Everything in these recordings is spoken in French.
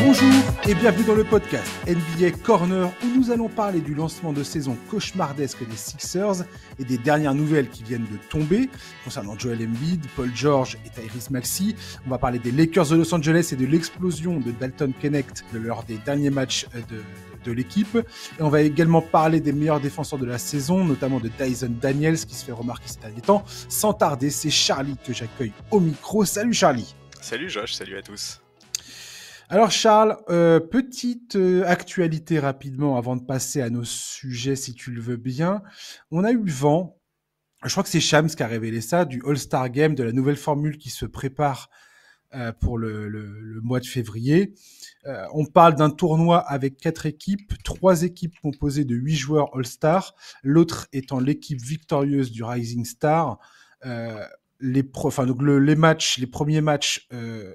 Bonjour et bienvenue dans le podcast NBA Corner où nous allons parler du lancement de saison cauchemardesque des Sixers et des dernières nouvelles qui viennent de tomber concernant Joel Embiid, Paul George et Tyrese Maxey. On va parler des Lakers de Los Angeles et de l'explosion de Dalton Knecht lors des derniers matchs de l'équipe. Et on va également parler des meilleurs défenseurs de la saison, notamment de Dyson Daniels qui se fait remarquer ces derniers temps. Sans tarder, c'est Charlie que j'accueille au micro. Salut Charlie. Salut Josh, salut à tous. Alors Charles, petite actualité rapidement avant de passer à nos sujets si tu le veux bien. On a eu vent, je crois que c'est Shams qui a révélé ça, du All-Star Game, de la nouvelle formule qui se prépare pour le mois de février. On parle d'un tournoi avec 4 équipes, 3 équipes composées de 8 joueurs All-Star, l'autre étant l'équipe victorieuse du Rising Star. Les premiers matchs,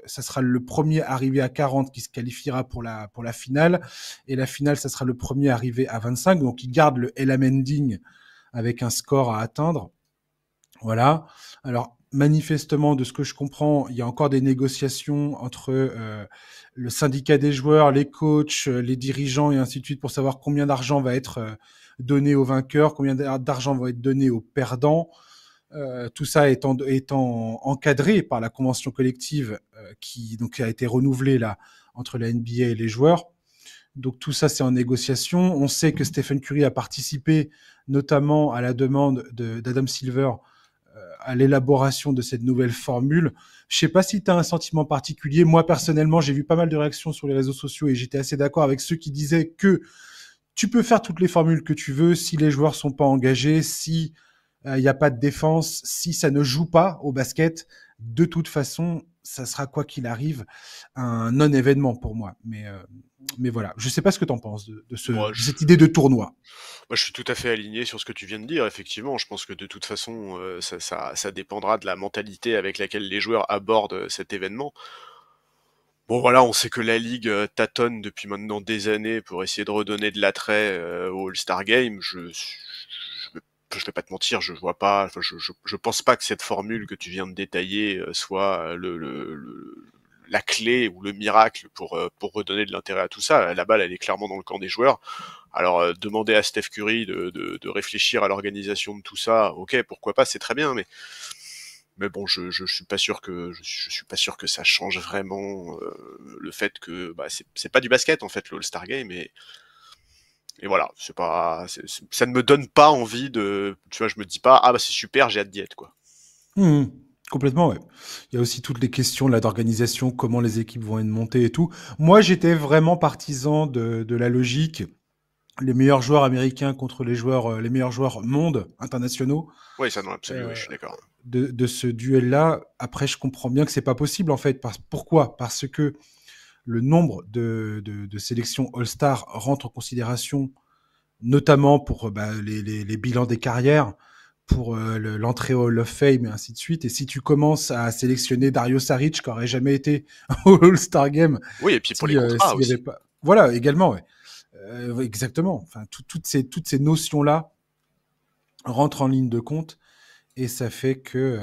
ça sera le premier arrivé à 40 qui se qualifiera pour la finale, et la finale, ça sera le premier arrivé à 25. Donc, ils gardent le Elam Ending avec un score à atteindre. Voilà. Alors, manifestement, de ce que je comprends, il y a encore des négociations entre le syndicat des joueurs, les coachs, les dirigeants et ainsi de suite pour savoir combien d'argent va être donné aux vainqueurs, combien d'argent va être donné aux perdants. Tout ça étant encadré par la convention collective qui donc a été renouvelée là entre la NBA et les joueurs. Donc tout ça c'est en négociation. On sait que Stephen Curry a participé notamment à la demande d'Adam Silver à l'élaboration de cette nouvelle formule. Je sais pas si tu as un sentiment particulier. Moi personnellement, j'ai vu pas mal de réactions sur les réseaux sociaux et j'étais assez d'accord avec ceux qui disaient que tu peux faire toutes les formules que tu veux si les joueurs sont pas engagés, si il n'y a pas de défense, si ça ne joue pas au basket, de toute façon, ça sera quoi qu'il arrive un non-événement pour moi. Mais voilà, je ne sais pas ce que tu en penses de cette idée de tournoi. Moi, je suis tout à fait aligné sur ce que tu viens de dire. Effectivement, je pense que de toute façon, ça dépendra de la mentalité avec laquelle les joueurs abordent cet événement. Bon voilà, on sait que la Ligue tâtonne depuis maintenant des années pour essayer de redonner de l'attrait au All-Star Game. Je vais pas te mentir, je vois pas, je pense pas que cette formule que tu viens de détailler soit la clé ou le miracle pour redonner de l'intérêt à tout ça. La balle, elle est clairement dans le camp des joueurs. Alors demander à Steph Curry de réfléchir à l'organisation de tout ça, ok, pourquoi pas, c'est très bien, mais bon, je suis pas sûr que ça change vraiment le fait que c'est pas du basket en fait le All-Star Game et voilà, ça ne me donne pas envie de, tu vois, je me dis pas c'est super, j'ai hâte d'y être quoi. Complètement, ouais. Il y a aussi toutes les questions là d'organisation, comment les équipes vont être montées et tout. Moi, j'étais vraiment partisan de la logique, les meilleurs joueurs américains contre les meilleurs joueurs monde internationaux. Oui, ça non, absolument, oui, je suis d'accord. De ce duel-là. Après, je comprends bien que c'est pas possible en fait. Pourquoi ? Parce que le nombre de sélections All-Star rentre en considération, notamment pour les bilans des carrières, pour l'entrée au Hall of Fame et ainsi de suite. Et si tu commences à sélectionner Dario Saric, qui n'aurait jamais été au All-Star Game, oui, et puis pour les contrats aussi. Pas... Voilà, également, ouais. Exactement. Enfin, toutes ces notions-là rentrent en ligne de compte et ça fait que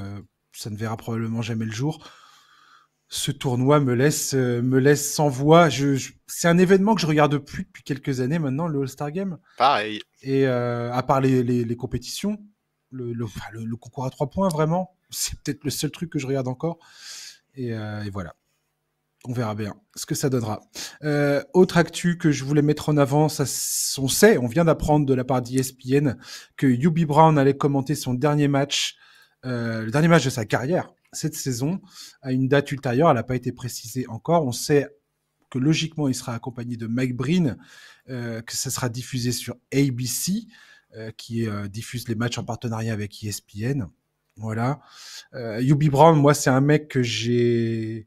ça ne verra probablement jamais le jour. Ce tournoi me laisse sans voix. C'est un événement que je regarde plus depuis quelques années maintenant, le All-Star Game. Pareil. Et à part les compétitions, le concours à 3 points, vraiment, c'est peut-être le seul truc que je regarde encore. Et voilà. On verra bien ce que ça donnera. Autre actu que je voulais mettre en avant, on vient d'apprendre de la part d'ESPN que Hubie Brown allait commenter son dernier match, le dernier match de sa carrière cette saison, à une date ultérieure. Elle n'a pas été précisée encore. On sait que logiquement, il sera accompagné de Mike Breen, que ça sera diffusé sur ABC, qui diffuse les matchs en partenariat avec ESPN. Voilà. Hubie Brown, moi, c'est un mec que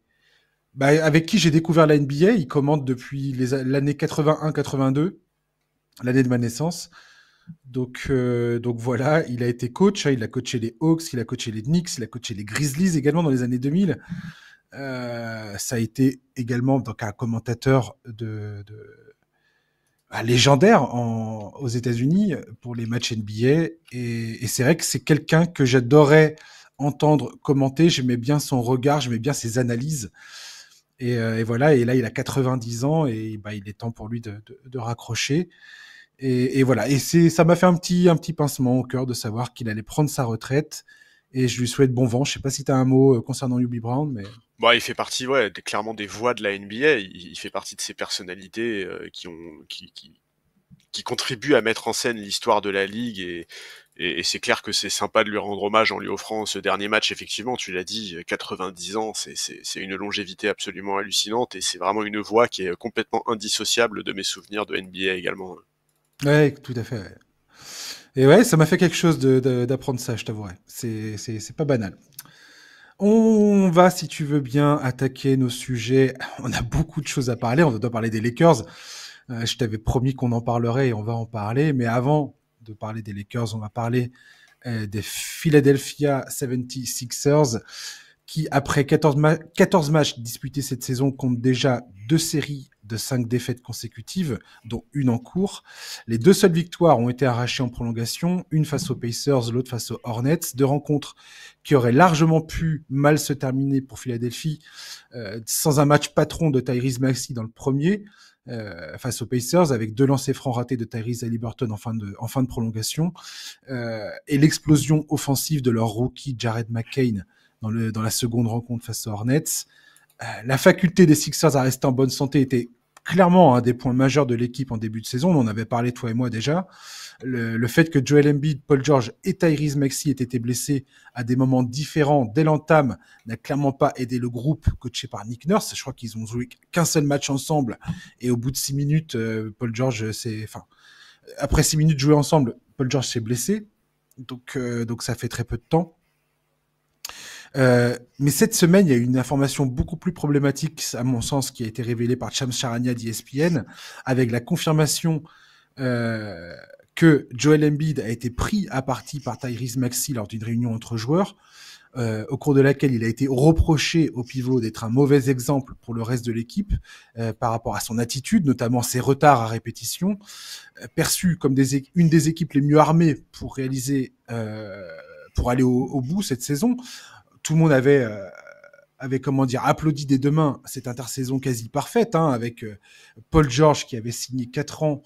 avec qui j'ai découvert la NBA. Il commente depuis l'année 81-82, l'année de ma naissance. Donc voilà, il a été coach. Il a coaché les Hawks, il a coaché les Knicks, il a coaché les Grizzlies également dans les années 2000. Ça a été également donc un commentateur légendaire aux États-Unis pour les matchs NBA. Et c'est vrai que c'est quelqu'un que j'adorais entendre commenter. J'aimais bien son regard, j'aimais bien ses analyses. Et voilà, et là il a 90 ans et bah, il est temps pour lui de raccrocher. Et voilà, et ça m'a fait un petit pincement au cœur de savoir qu'il allait prendre sa retraite. Et je lui souhaite bon vent. Je sais pas si tu as un mot concernant Hubie Brown, mais Bon, il fait partie, ouais, clairement des voix de la NBA. Il fait partie de ces personnalités qui contribuent à mettre en scène l'histoire de la ligue et c'est clair que c'est sympa de lui rendre hommage en lui offrant ce dernier match. Effectivement, tu l'as dit, 90 ans, c'est une longévité absolument hallucinante et c'est vraiment une voix qui est complètement indissociable de mes souvenirs de NBA également. ouais, tout à fait. Ouais. Et ouais, ça m'a fait quelque chose d'apprendre ça, je t'avouerai. C'est pas banal. On va, si tu veux bien, attaquer nos sujets. On a beaucoup de choses à parler. On doit parler des Lakers. Je t'avais promis qu'on en parlerait et on va en parler. Mais avant de parler des Lakers, on va parler des Philadelphia 76ers qui, après 14 matchs disputés cette saison, compte déjà 2 séries de 5 défaites consécutives, dont une en cours. Les 2 seules victoires ont été arrachées en prolongation, une face aux Pacers, l'autre face aux Hornets. 2 rencontres qui auraient largement pu mal se terminer pour Philadelphie, sans un match patron de Tyrese Maxey dans le premier, face aux Pacers, avec 2 lancers francs ratés de Tyrese Haliburton en fin de prolongation, et l'explosion offensive de leur rookie Jared McCain dans la seconde rencontre face aux Hornets. La faculté des Sixers à rester en bonne santé était clairement un des points majeurs de l'équipe en début de saison. On en avait parlé, toi et moi, déjà. Le fait que Joel Embiid, Paul George et Tyrese Maxey aient été blessés à des moments différents dès l'entame n'a clairement pas aidé le groupe coaché par Nick Nurse. Je crois qu'ils ont joué qu'un seul match ensemble et au bout de 6 minutes, après 6 minutes jouées ensemble, Paul George s'est blessé. Donc ça fait très peu de temps. Mais cette semaine, il y a eu une information beaucoup plus problématique, à mon sens, qui a été révélée par Shams Charania d'ESPN, avec la confirmation euh, que Joel Embiid a été pris à partie par Tyrese Maxey lors d'une réunion entre joueurs, au cours de laquelle il a été reproché au pivot d'être un mauvais exemple pour le reste de l'équipe par rapport à son attitude, notamment ses retards à répétition, perçu comme une des équipes les mieux armées pour aller au bout cette saison. Tout le monde avait comment dire applaudi des 2 mains cette intersaison quasi parfaite, hein, avec Paul George qui avait signé 4 ans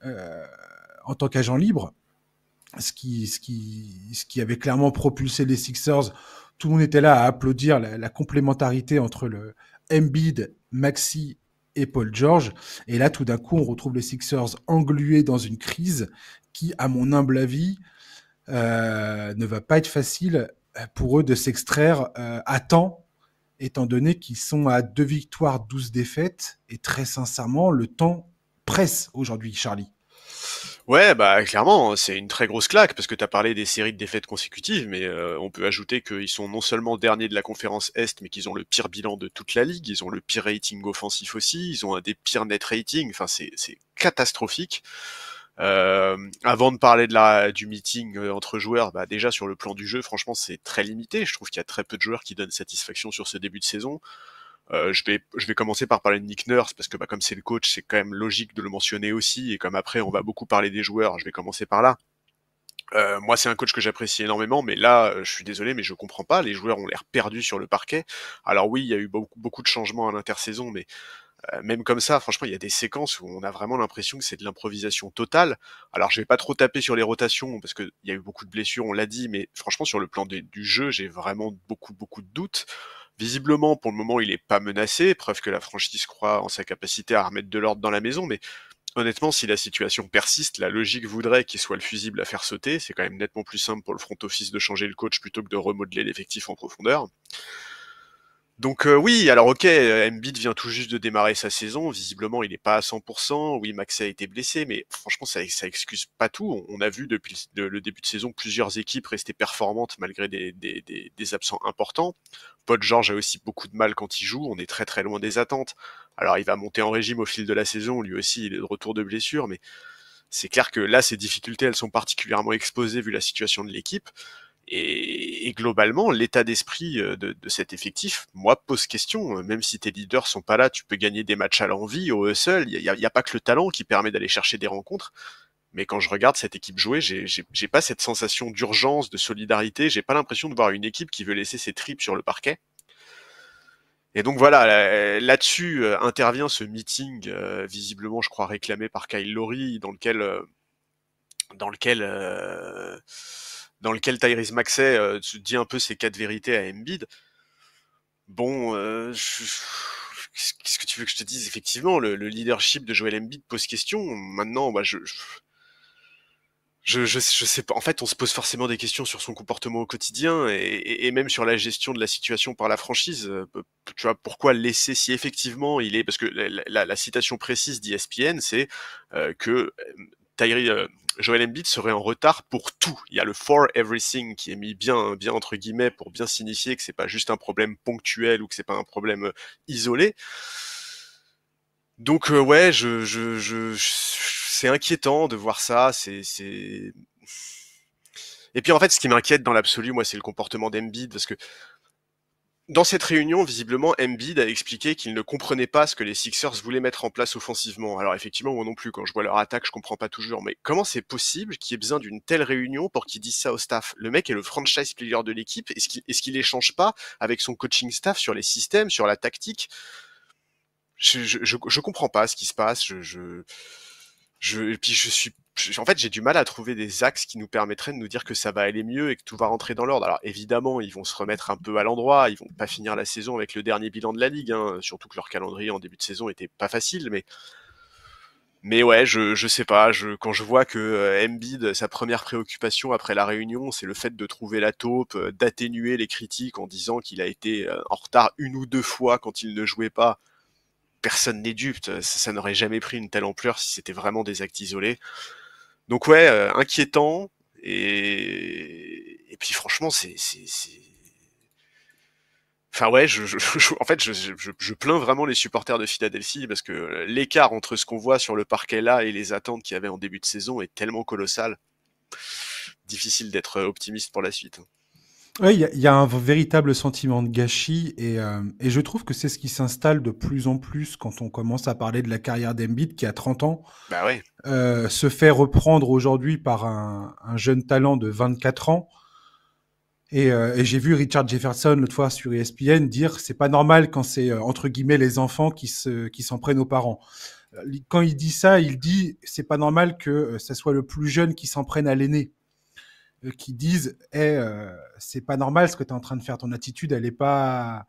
euh, en tant qu'agent libre, ce qui avait clairement propulsé les Sixers. Tout le monde était là à applaudir la complémentarité entre le Embiid, Maxey et Paul George. Et là, tout d'un coup, on retrouve les Sixers englués dans une crise qui, à mon humble avis, ne va pas être facile pour eux de s'extraire à temps, étant donné qu'ils sont à 2 victoires, 12 défaites. Et très sincèrement, le temps presse aujourd'hui, Charlie. Ouais, bah clairement, c'est une très grosse claque parce que t'as parlé des séries de défaites consécutives, mais on peut ajouter qu'ils sont non seulement derniers de la conférence Est, mais qu'ils ont le pire bilan de toute la ligue, ils ont le pire rating offensif aussi, ils ont un des pires net ratings, enfin c'est catastrophique. Avant de parler du meeting entre joueurs, bah déjà sur le plan du jeu, franchement c'est très limité. Je trouve qu'il y a très peu de joueurs qui donnent satisfaction sur ce début de saison. Je vais commencer par parler de Nick Nurse parce que bah, comme c'est le coach, c'est quand même logique de le mentionner aussi. Et comme après on va beaucoup parler des joueurs, je vais commencer par là. Moi, c'est un coach que j'apprécie énormément, mais là, je suis désolé, mais je comprends pas. Les joueurs ont l'air perdus sur le parquet. Alors oui, il y a eu beaucoup de changements à l'intersaison, mais même comme ça, franchement, il y a des séquences où on a vraiment l'impression que c'est de l'improvisation totale. Alors, je vais pas trop taper sur les rotations parce que il y a eu beaucoup de blessures, on l'a dit, mais franchement, sur le plan du jeu, j'ai vraiment beaucoup de doutes. Visiblement, pour le moment, il est pas menacé, preuve que la franchise croit en sa capacité à remettre de l'ordre dans la maison, mais honnêtement, si la situation persiste, la logique voudrait qu'il soit le fusible à faire sauter. C'est quand même nettement plus simple pour le front office de changer le coach plutôt que de remodeler l'effectif en profondeur. Donc oui, alors ok, Embiid vient tout juste de démarrer sa saison, visiblement il n'est pas à 100%, oui Maxey a été blessé, mais franchement ça excuse pas tout. On a vu depuis le début de saison plusieurs équipes rester performantes malgré des absents importants. Paul George a aussi beaucoup de mal quand il joue, on est très loin des attentes. Alors il va monter en régime au fil de la saison, lui aussi il est de retour de blessure, mais c'est clair que là ces difficultés elles sont particulièrement exposées vu la situation de l'équipe. Et globalement, l'état d'esprit de cet effectif, moi, pose question. Même si tes leaders sont pas là, tu peux gagner des matchs à l'envie, au hustle. Il y a pas que le talent qui permet d'aller chercher des rencontres. Mais quand je regarde cette équipe jouer, j'ai pas cette sensation d'urgence, de solidarité. J'ai pas l'impression de voir une équipe qui veut laisser ses tripes sur le parquet. Et donc voilà, là-dessus intervient ce meeting, visiblement, je crois, réclamé par Kyle Lowry, dans lequel, euh, dans lequel Tyrese Maxey dit un peu ses quatre vérités à Embiid. Bon, qu'est-ce que tu veux que je te dise? Effectivement, le leadership de Joel Embiid pose question. Maintenant, bah, je sais pas. En fait, on se pose forcément des questions sur son comportement au quotidien et même sur la gestion de la situation par la franchise. Tu vois, pourquoi laisser si effectivement il est, parce que la citation précise d'ESPN, c'est que Tyree, Joel Embiid serait en retard pour tout. Il y a le for everything qui est mis bien entre guillemets pour bien signifier que c'est pas juste un problème ponctuel ou que c'est pas un problème isolé. Donc ouais, c'est inquiétant de voir ça. Et puis en fait, ce qui m'inquiète dans l'absolu, moi, c'est le comportement d'Embiid, parce que dans cette réunion, visiblement, Embiid a expliqué qu'il ne comprenait pas ce que les Sixers voulaient mettre en place offensivement. Alors effectivement, moi non plus, quand je vois leur attaque, je comprends pas toujours. Mais comment c'est possible qu'il y ait besoin d'une telle réunion pour qu'ils disent ça au staff? Le mec est le franchise player de l'équipe. Est-ce qu'il échange pas avec son coaching staff sur les systèmes, sur la tactique? Je comprends pas ce qui se passe. Et puis en fait, j'ai du mal à trouver des axes qui nous permettraient de nous dire que ça va aller mieux et que tout va rentrer dans l'ordre. Alors évidemment, ils vont se remettre un peu à l'endroit, ils vont pas finir la saison avec le dernier bilan de la ligue, hein, surtout que leur calendrier en début de saison était pas facile, mais ouais, je sais pas, quand je vois que Embiid, sa première préoccupation après la réunion, c'est le fait de trouver la taupe, d'atténuer les critiques en disant qu'il a été en retard une ou deux fois quand il ne jouait pas. Personne n'est dupe, ça n'aurait jamais pris une telle ampleur si c'était vraiment des actes isolés. Donc ouais, inquiétant, et puis franchement, enfin ouais, en fait, je plains vraiment les supporters de Philadelphie, parce que l'écart entre ce qu'on voit sur le parquet là et les attentes qu'il y avait en début de saison est tellement colossal. Difficile d'être optimiste pour la suite. Ouais, il y a un véritable sentiment de gâchis et je trouve que c'est ce qui s'installe de plus en plus quand on commence à parler de la carrière d'Embiid qui a 30 ans, Bah ouais, se fait reprendre aujourd'hui par un jeune talent de 24 ans. Et j'ai vu Richard Jefferson l'autre fois sur ESPN dire c'est pas normal quand c'est entre guillemets les enfants qui s'en prennent aux parents. Quand il dit ça, il dit c'est pas normal que ça soit le plus jeune qui s'en prenne à l'aîné, qui disent c'est pas normal ce que tu es en train de faire, ton attitude elle est pas,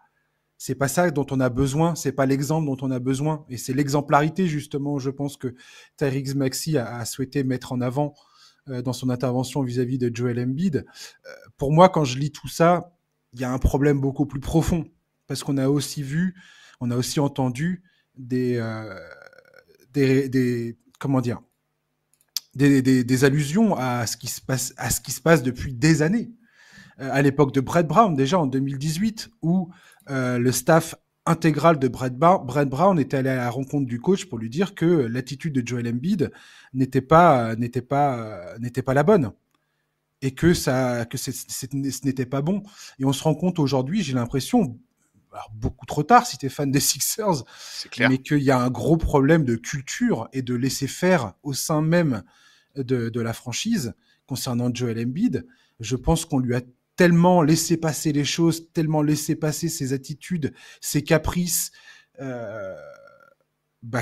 c'est pas ça dont on a besoin, c'est pas l'exemple dont on a besoin, et c'est l'exemplarité justement, je pense que Tyrese Maxey a souhaité mettre en avant dans son intervention vis-à-vis de Joel Embiid. Pour moi, quand je lis tout ça, il y a un problème beaucoup plus profond, parce qu'on a aussi vu, on a aussi entendu des comment dire, des allusions à ce qui se passe, à ce qui se passe depuis des années. À l'époque de Brett Brown, déjà en 2018, où le staff intégral de Brett Brown était allé à la rencontre du coach pour lui dire que l'attitude de Joel Embiid n'était pas la bonne et que ce n'était pas bon. Et on se rend compte aujourd'hui, j'ai l'impression, alors beaucoup trop tard si tu es fan des Sixers, c'est mais clair. qu'il y a un gros problème de culture et de laisser faire au sein même de la franchise concernant Joel Embiid. Je pense qu'on lui a tellement laissé passer les choses, tellement laissé passer ses attitudes, ses caprices, euh,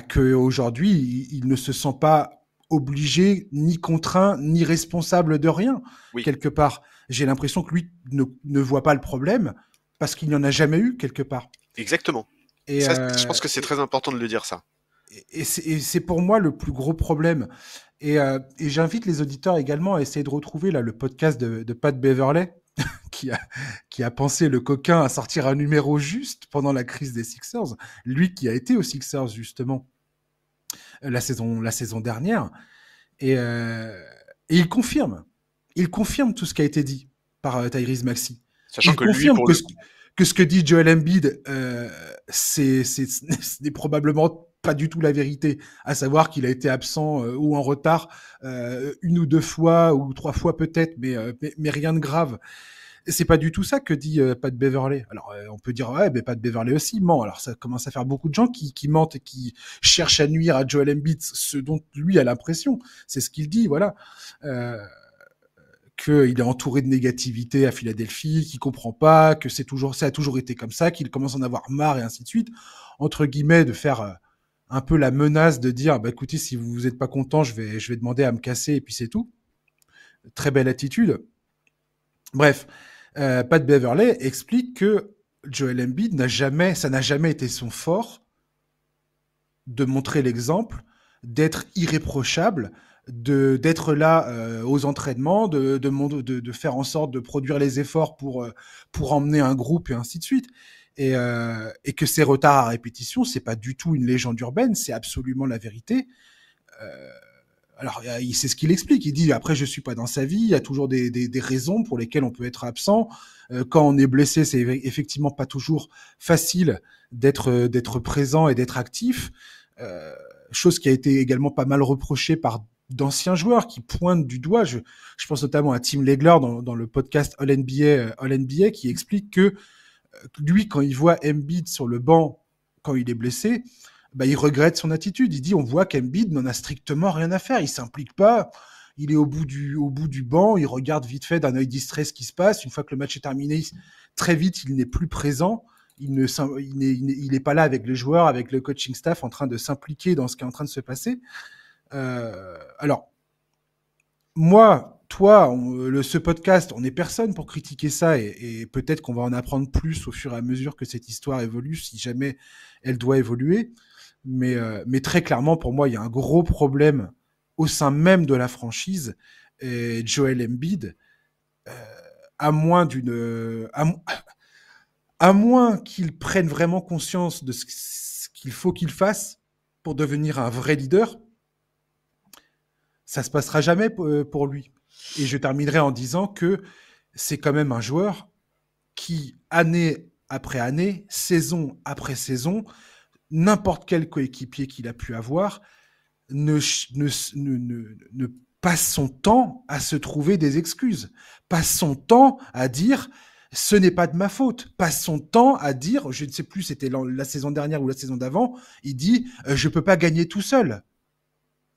qu'aujourd'hui, il ne se sent pas obligé, ni contraint, ni responsable de rien, Oui, quelque part. J'ai l'impression que lui ne voit pas le problème parce qu'il n'y en a jamais eu, quelque part. exactement. Et, Ça, je euh, pense que c'est et, très important de le dire, ça. c'est pour moi le plus gros problème. Et j'invite les auditeurs également à essayer de retrouver là, le podcast de Pat Beverley, qui a, qui a pensé le coquin à sortir un numéro juste pendant la crise des Sixers. Lui qui a été aux Sixers, justement, la saison dernière. Et, euh, et il confirme. Il confirme tout ce qui a été dit par Tyrese Maxey. Sachant Il que lui, confirme pour le coup, que ce que dit Joel Embiid, ce n'est probablement pas du tout la vérité, à savoir qu'il a été absent ou en retard une ou deux fois ou trois fois peut-être, mais rien de grave. C'est pas du tout ça que dit Pat Beverley. Alors on peut dire ouais, mais Pat Beverley aussi ment. Alors ça commence à faire beaucoup de gens qui mentent et qui cherchent à nuire à Joel Embiid, ce dont lui a l'impression. C'est ce qu'il dit, voilà. Euh, qu'il est entouré de négativité à Philadelphie, qu'il comprend pas, que ça a toujours été comme ça, qu'il commence à en avoir marre et ainsi de suite. Entre guillemets, de faire un peu la menace de dire, bah écoutez, si vous êtes pas content, je vais demander à me casser et puis c'est tout. Très belle attitude. Bref, Pat Beverley explique que Joel Embiid ça n'a jamais été son fort de montrer l'exemple, d'être irréprochable, d'être là aux entraînements, de faire en sorte de produire les efforts pour emmener un groupe et ainsi de suite. Et que ces retards à répétition, c'est pas du tout une légende urbaine, c'est absolument la vérité. Alors, c'est ce qu'il explique. Il dit, après, je suis pas dans sa vie. Il y a toujours des raisons pour lesquelles on peut être absent. Quand on est blessé, c'est effectivement pas toujours facile d'être présent et d'être actif. Chose qui a été également pas mal reprochée par d'anciens joueurs qui pointent du doigt. Je pense notamment à Tim Legler dans le podcast All NBA qui explique que lui, quand il voit Embiid sur le banc quand il est blessé, bah, il regrette son attitude. Il dit, on voit qu'Embiid n'en a strictement rien à faire. Il s'implique pas. Il est au bout du banc. Il regarde vite fait d'un œil distrait ce qui se passe. Une fois que le match est terminé, très vite, il n'est plus présent. Il n'est pas là avec les joueurs, avec le coaching staff en train de s'impliquer dans ce qui est en train de se passer. Alors, moi, toi, ce podcast, on n'est personne pour critiquer ça et peut-être qu'on va en apprendre plus au fur et à mesure que cette histoire évolue, si jamais elle doit évoluer. Mais très clairement, pour moi, il y a un gros problème au sein même de la franchise. Et Joel Embiid, à moins à moins qu'il prenne vraiment conscience de ce qu'il faut qu'il fasse pour devenir un vrai leader, ça se passera jamais pour lui. Et je terminerai en disant que c'est quand même un joueur qui, année après année, saison après saison, n'importe quel coéquipier qu'il a pu avoir, ne passe son temps à se trouver des excuses, passe son temps à dire ce n'est pas de ma faute, passe son temps à dire, je ne sais plus, c'était la saison dernière ou la saison d'avant, il dit je peux pas gagner tout seul.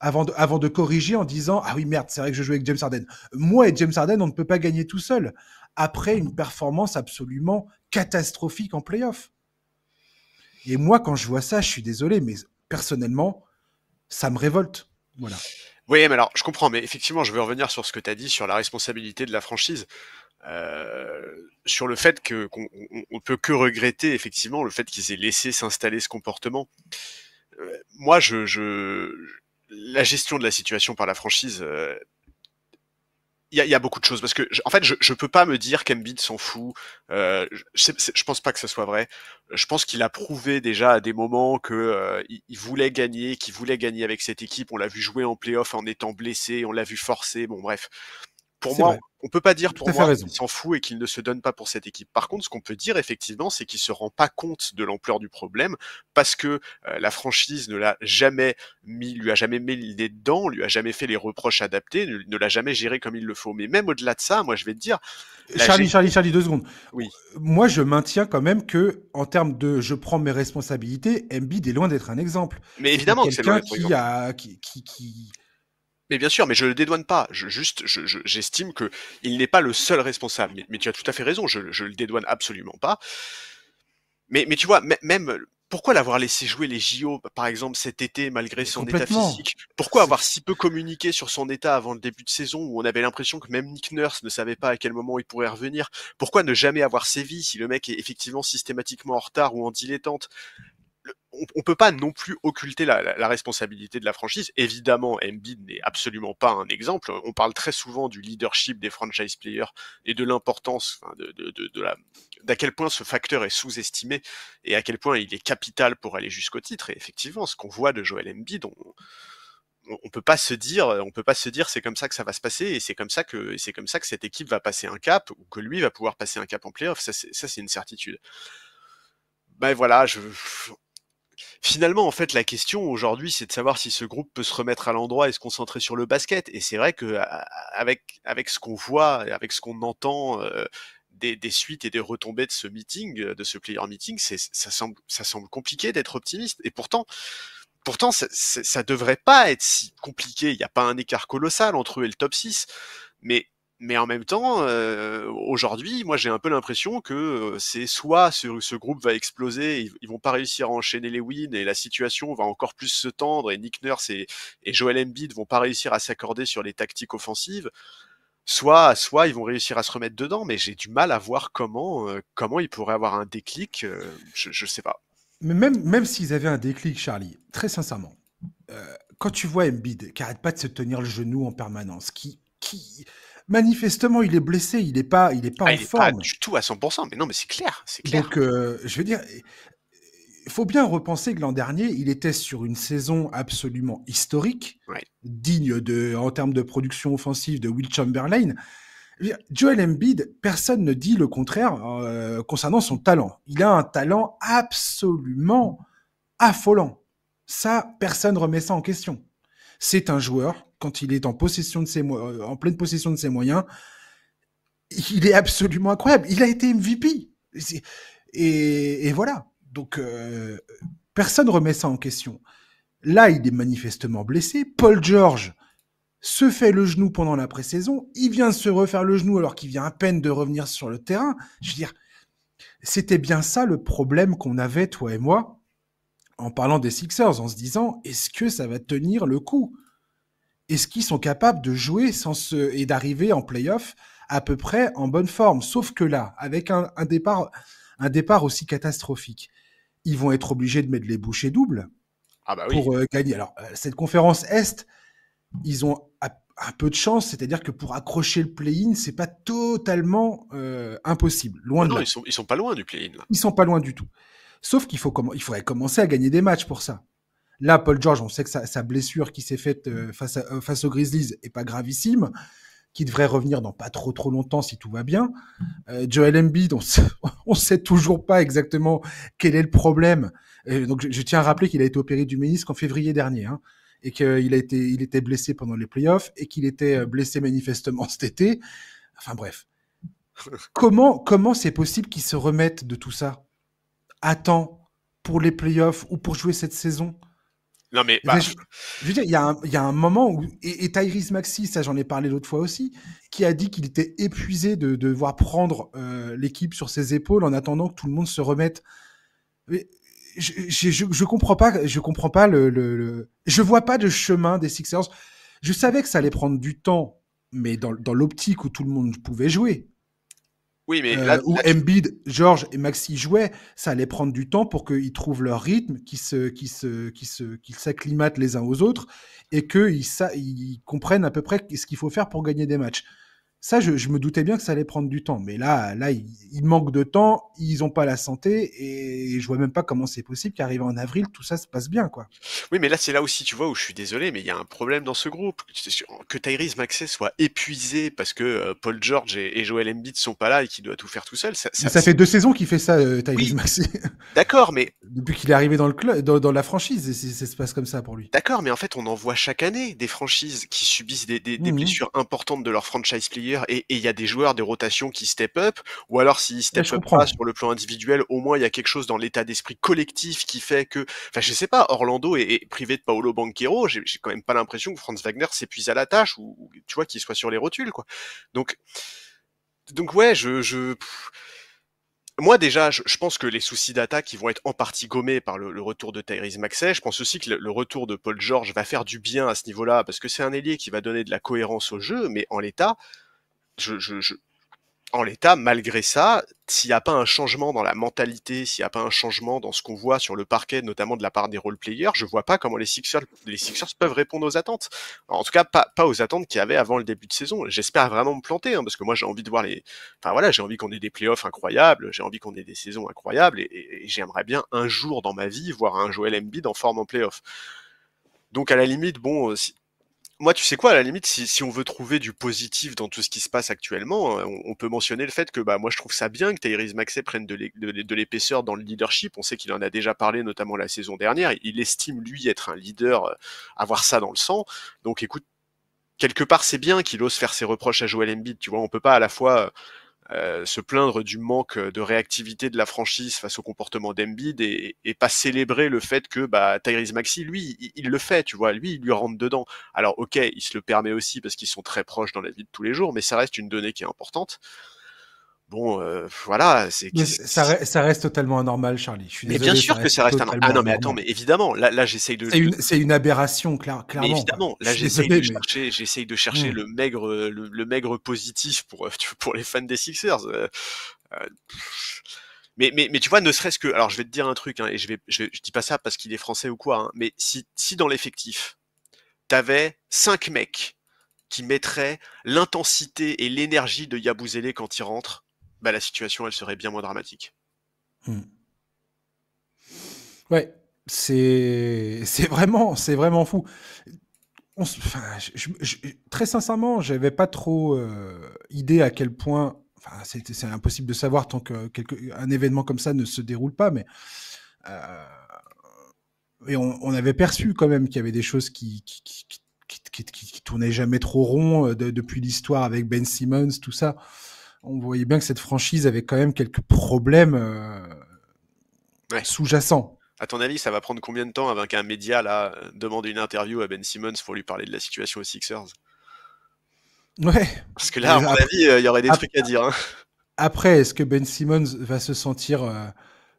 Avant de corriger en disant ah oui merde c'est vrai que je joue avec James Harden. Moi et James Harden on ne peut pas gagner tout seul après une performance absolument catastrophique en playoff. Et moi quand je vois ça je suis désolé mais personnellement ça me révolte. Voilà. Oui, mais alors, je comprends, mais effectivement, je veux revenir sur ce que tu as dit sur la responsabilité de la franchise. Sur le fait qu'on peut que regretter effectivement le fait qu'ils aient laissé s'installer ce comportement. Moi, la gestion de la situation par la franchise, il y a beaucoup de choses parce que en fait je peux pas me dire qu'Embiid s'en fout. Je pense pas que ce soit vrai. Je pense qu'il a prouvé déjà à des moments que il voulait gagner, qu'il voulait gagner avec cette équipe. On l'a vu jouer en playoff en étant blessé, on l'a vu forcer. Bon bref, pour C'est moi, vrai. on peut pas dire Tout pour à fait moi raison. qu'il s'en fout et qu'il ne se donne pas pour cette équipe. Par contre, ce qu'on peut dire effectivement, c'est qu'il se rend pas compte de l'ampleur du problème parce que la franchise lui a jamais mis le nez dedans, lui a jamais fait les reproches adaptés, ne l'a jamais géré comme il le faut. Mais même au-delà de ça, moi je vais te dire, la Charlie, gestion, Charlie, Charlie, 2 secondes. oui. Moi, je maintiens quand même que, en termes de je prends mes responsabilités, Embiid est loin d'être un exemple. Mais C'était évidemment que c'est loin quelqu'un d'être exemple. qui... Mais bien sûr, mais je le dédouane pas. J'estime que il n'est pas le seul responsable. Mais tu as tout à fait raison. Je le dédouane absolument pas. Mais tu vois, même pourquoi l'avoir laissé jouer les JO, par exemple, cet été, malgré Mais son état complètement. physique? Pourquoi avoir si peu communiqué sur son état avant le début de saison, où on avait l'impression que même Nick Nurse ne savait pas à quel moment il pourrait revenir? Pourquoi ne jamais avoir sévi si le mec est effectivement systématiquement en retard ou en dilettante? On peut pas non plus occulter la responsabilité de la franchise. Évidemment, Embiid n'est absolument pas un exemple. On parle très souvent du leadership des franchise players et de l'importance, enfin, d'à quel point ce facteur est sous-estimé et à quel point il est capital pour aller jusqu'au titre. Et effectivement, ce qu'on voit de Joel Embiid, on peut pas se dire c'est comme ça que ça va se passer et c'est comme ça que cette équipe va passer un cap ou que lui va pouvoir passer un cap en playoff. Ça c'est une certitude. Ben voilà, finalement, en fait, la question aujourd'hui, c'est de savoir si ce groupe peut se remettre à l'endroit et se concentrer sur le basket. Et c'est vrai que avec ce qu'on voit, et avec ce qu'on entend des suites et des retombées de ce meeting, de ce player meeting, ça semble compliqué d'être optimiste. Et pourtant, ça devrait pas être si compliqué. Il n'y a pas un écart colossal entre eux et le top 6. Mais Mais en même temps, aujourd'hui, moi j'ai un peu l'impression que c'est soit ce groupe va exploser, ils vont pas réussir à enchaîner les wins et la situation va encore plus se tendre et Nick Nurse et Joel Embiid vont pas réussir à s'accorder sur les tactiques offensives, soit ils vont réussir à se remettre dedans, mais j'ai du mal à voir comment ils pourraient avoir un déclic, je sais pas. Mais même s'ils avaient un déclic, Charlie, très sincèrement, quand tu vois Embiid qui arrête pas de se tenir le genou en permanence, qui manifestement il est blessé, il est pas Ah, en il est pas forme. du tout à 100%, mais non, mais c'est clair, c'est clair. Donc, je veux dire, il faut bien repenser que l'an dernier, il était sur une saison absolument historique, Ouais. digne en termes de production offensive de Will Chamberlain. Je veux dire, Joel Embiid, personne ne dit le contraire concernant son talent. Il a un talent absolument affolant. Ça, personne ne remet ça en question. C'est un joueur, quand il est en pleine possession de ses moyens, il est absolument incroyable. Il a été MVP. Et voilà. Donc, personne ne remet ça en question. Là, il est manifestement blessé. Paul George se fait le genou pendant la pré-saison. Il vient de se refaire le genou alors qu'il vient à peine de revenir sur le terrain. Je veux dire, c'était bien ça le problème qu'on avait, toi et moi, en parlant des Sixers, en se disant, est-ce que ça va tenir le coup? Est-ce qu'ils sont capables de jouer et d'arriver en playoff à peu près en bonne forme? Sauf que là, avec un départ aussi catastrophique, ils vont être obligés de mettre les bouchées doubles Ah bah oui. pour gagner. Alors, cette conférence Est, ils ont un peu de chance, c'est-à-dire que pour accrocher le play-in, c'est pas totalement impossible, loin Oh de non, là. ils sont pas loin du play-in là. Ils sont pas loin du tout. Sauf il faudrait commencer à gagner des matchs pour ça. Là, Paul George, on sait que sa blessure qui s'est faite face aux Grizzlies est pas gravissime, qui devrait revenir dans pas trop longtemps si tout va bien. Joel Embiid, on sait toujours pas exactement quel est le problème. Donc je tiens à rappeler qu'il a été opéré du ménisque en février dernier, hein, et il était blessé pendant les playoffs et qu'il était blessé manifestement cet été. Enfin bref, comment c'est possible qu'ils se remettent de tout ça à temps pour les playoffs ou pour jouer cette saison? Non mais bah Je veux dire, il y a un moment où, et Tyrese Maxey, ça j'en ai parlé l'autre fois aussi, qui a dit qu'il était épuisé de devoir prendre l'équipe sur ses épaules en attendant que tout le monde se remette. Mais je comprends pas je vois pas de chemin des Sixers. Je savais que ça allait prendre du temps, mais dans l'optique où tout le monde pouvait jouer, oui, mais où Embiid, George et Maxi jouaient, ça allait prendre du temps pour qu'ils trouvent leur rythme, qu'ils s'acclimatent les uns aux autres et ils comprennent à peu près ce qu'il faut faire pour gagner des matchs. Ça, je me doutais bien que ça allait prendre du temps. Mais là il manque de temps, ils n'ont pas la santé et je vois même pas comment c'est possible qu'arrivé en avril, tout ça se passe bien, quoi. Oui, mais là, c'est là aussi, tu vois, où je suis désolé, mais il y a un problème dans ce groupe. Que Tyrese Maxey soit épuisé parce que Paul George et Joel Embiid sont pas là et qu'il doit tout faire tout seul, Mais ça fait 2 saisons qu'il fait ça, Tyrese oui, Maxey. d'accord, mais Depuis qu'il est arrivé dans le club, dans la franchise, ça se passe comme ça pour lui. d'accord, mais en fait, on en voit chaque année des franchises qui subissent des Mhm. blessures importantes de leurs franchise players et il y a des joueurs de rotation qui step up, ou alors s'ils Ouais, step je up pas comprends. sur le plan individuel, au moins il y a quelque chose dans l'état d'esprit collectif qui fait que, enfin, je sais pas, Orlando est privé de Paolo Banchero, j'ai quand même pas l'impression que Franz Wagner s'épuise à la tâche ou tu vois, qu'il soit sur les rotules, quoi. Donc, donc ouais, moi déjà, je pense que les soucis d'attaque ils vont être en partie gommés par le retour de Tyrese Maxey. Je pense aussi que le retour de Paul George va faire du bien à ce niveau-là, parce que c'est un ailier qui va donner de la cohérence au jeu, mais en l'état, je, je, je- en l'état, malgré ça, s'il n'y a pas un changement dans la mentalité, s'il n'y a pas un changement dans ce qu'on voit sur le parquet, notamment de la part des role-players, je vois pas comment les Sixers peuvent répondre aux attentes. En tout cas, pas aux attentes qu'il y avait avant le début de saison. J'espère vraiment me planter, hein, parce que moi j'ai envie de voir enfin voilà, j'ai envie qu'on ait des playoffs incroyables, j'ai envie qu'on ait des saisons incroyables, et j'aimerais bien un jour dans ma vie voir un Joel Embiid en forme en playoff. Donc à la limite, bon, moi, tu sais quoi, à la limite, si on veut trouver du positif dans tout ce qui se passe actuellement, on peut mentionner le fait que bah moi je trouve ça bien que Tyrese Maxey prenne de l'épaisseur dans le leadership. On sait qu'il en a déjà parlé, notamment la saison dernière. Il estime lui être un leader, avoir ça dans le sang. Donc écoute, quelque part c'est bien qu'il ose faire ses reproches à Joel Embiid. Tu vois, on peut pas à la fois se plaindre du manque de réactivité de la franchise face au comportement d'Embiid et pas célébrer le fait que Tyrese Maxey, lui, il le fait, tu vois, lui, il lui rentre dedans. Alors ok, il se le permet aussi parce qu'ils sont très proches dans la vie de tous les jours, mais ça reste une donnée qui est importante. Bon, voilà, Ça reste totalement anormal, Charlie. Je suis mais bien désolé, ça sûr que reste ça reste un... Ah totalement non, mais attends, anormal. mais évidemment, là j'essaye C'est une aberration, mais clairement, quoi. évidemment, Je là suis désolé, mais... j'essaye de chercher Hmm. le maigre positif pour les fans des Sixers. Euh, mais tu vois, ne serait-ce que, alors je vais te dire un truc, hein, et je dis pas ça parce qu'il est français ou quoi, hein, mais si dans l'effectif t'avais 5 mecs qui mettraient l'intensité et l'énergie de Yabusele quand il rentre, la situation elle serait bien moins dramatique. Hmm. Ouais, c'est vraiment fou. Enfin, très sincèrement, j'avais pas trop idée à quel point. Enfin, c'est impossible de savoir tant que un événement comme ça ne se déroule pas, mais euh, et on avait perçu quand même qu'il y avait des choses qui tournaient jamais trop rond depuis l'histoire avec Ben Simmons, tout ça. On voyait bien que cette franchise avait quand même quelques problèmes Ouais. sous-jacents. À ton avis, ça va prendre combien de temps avant qu'un média là demande une interview à Ben Simmons pour lui parler de la situation aux Sixers? Ouais. Parce que là, à mon avis, il y aurait des trucs à dire. Hein. Après, est-ce que Ben Simmons va se sentir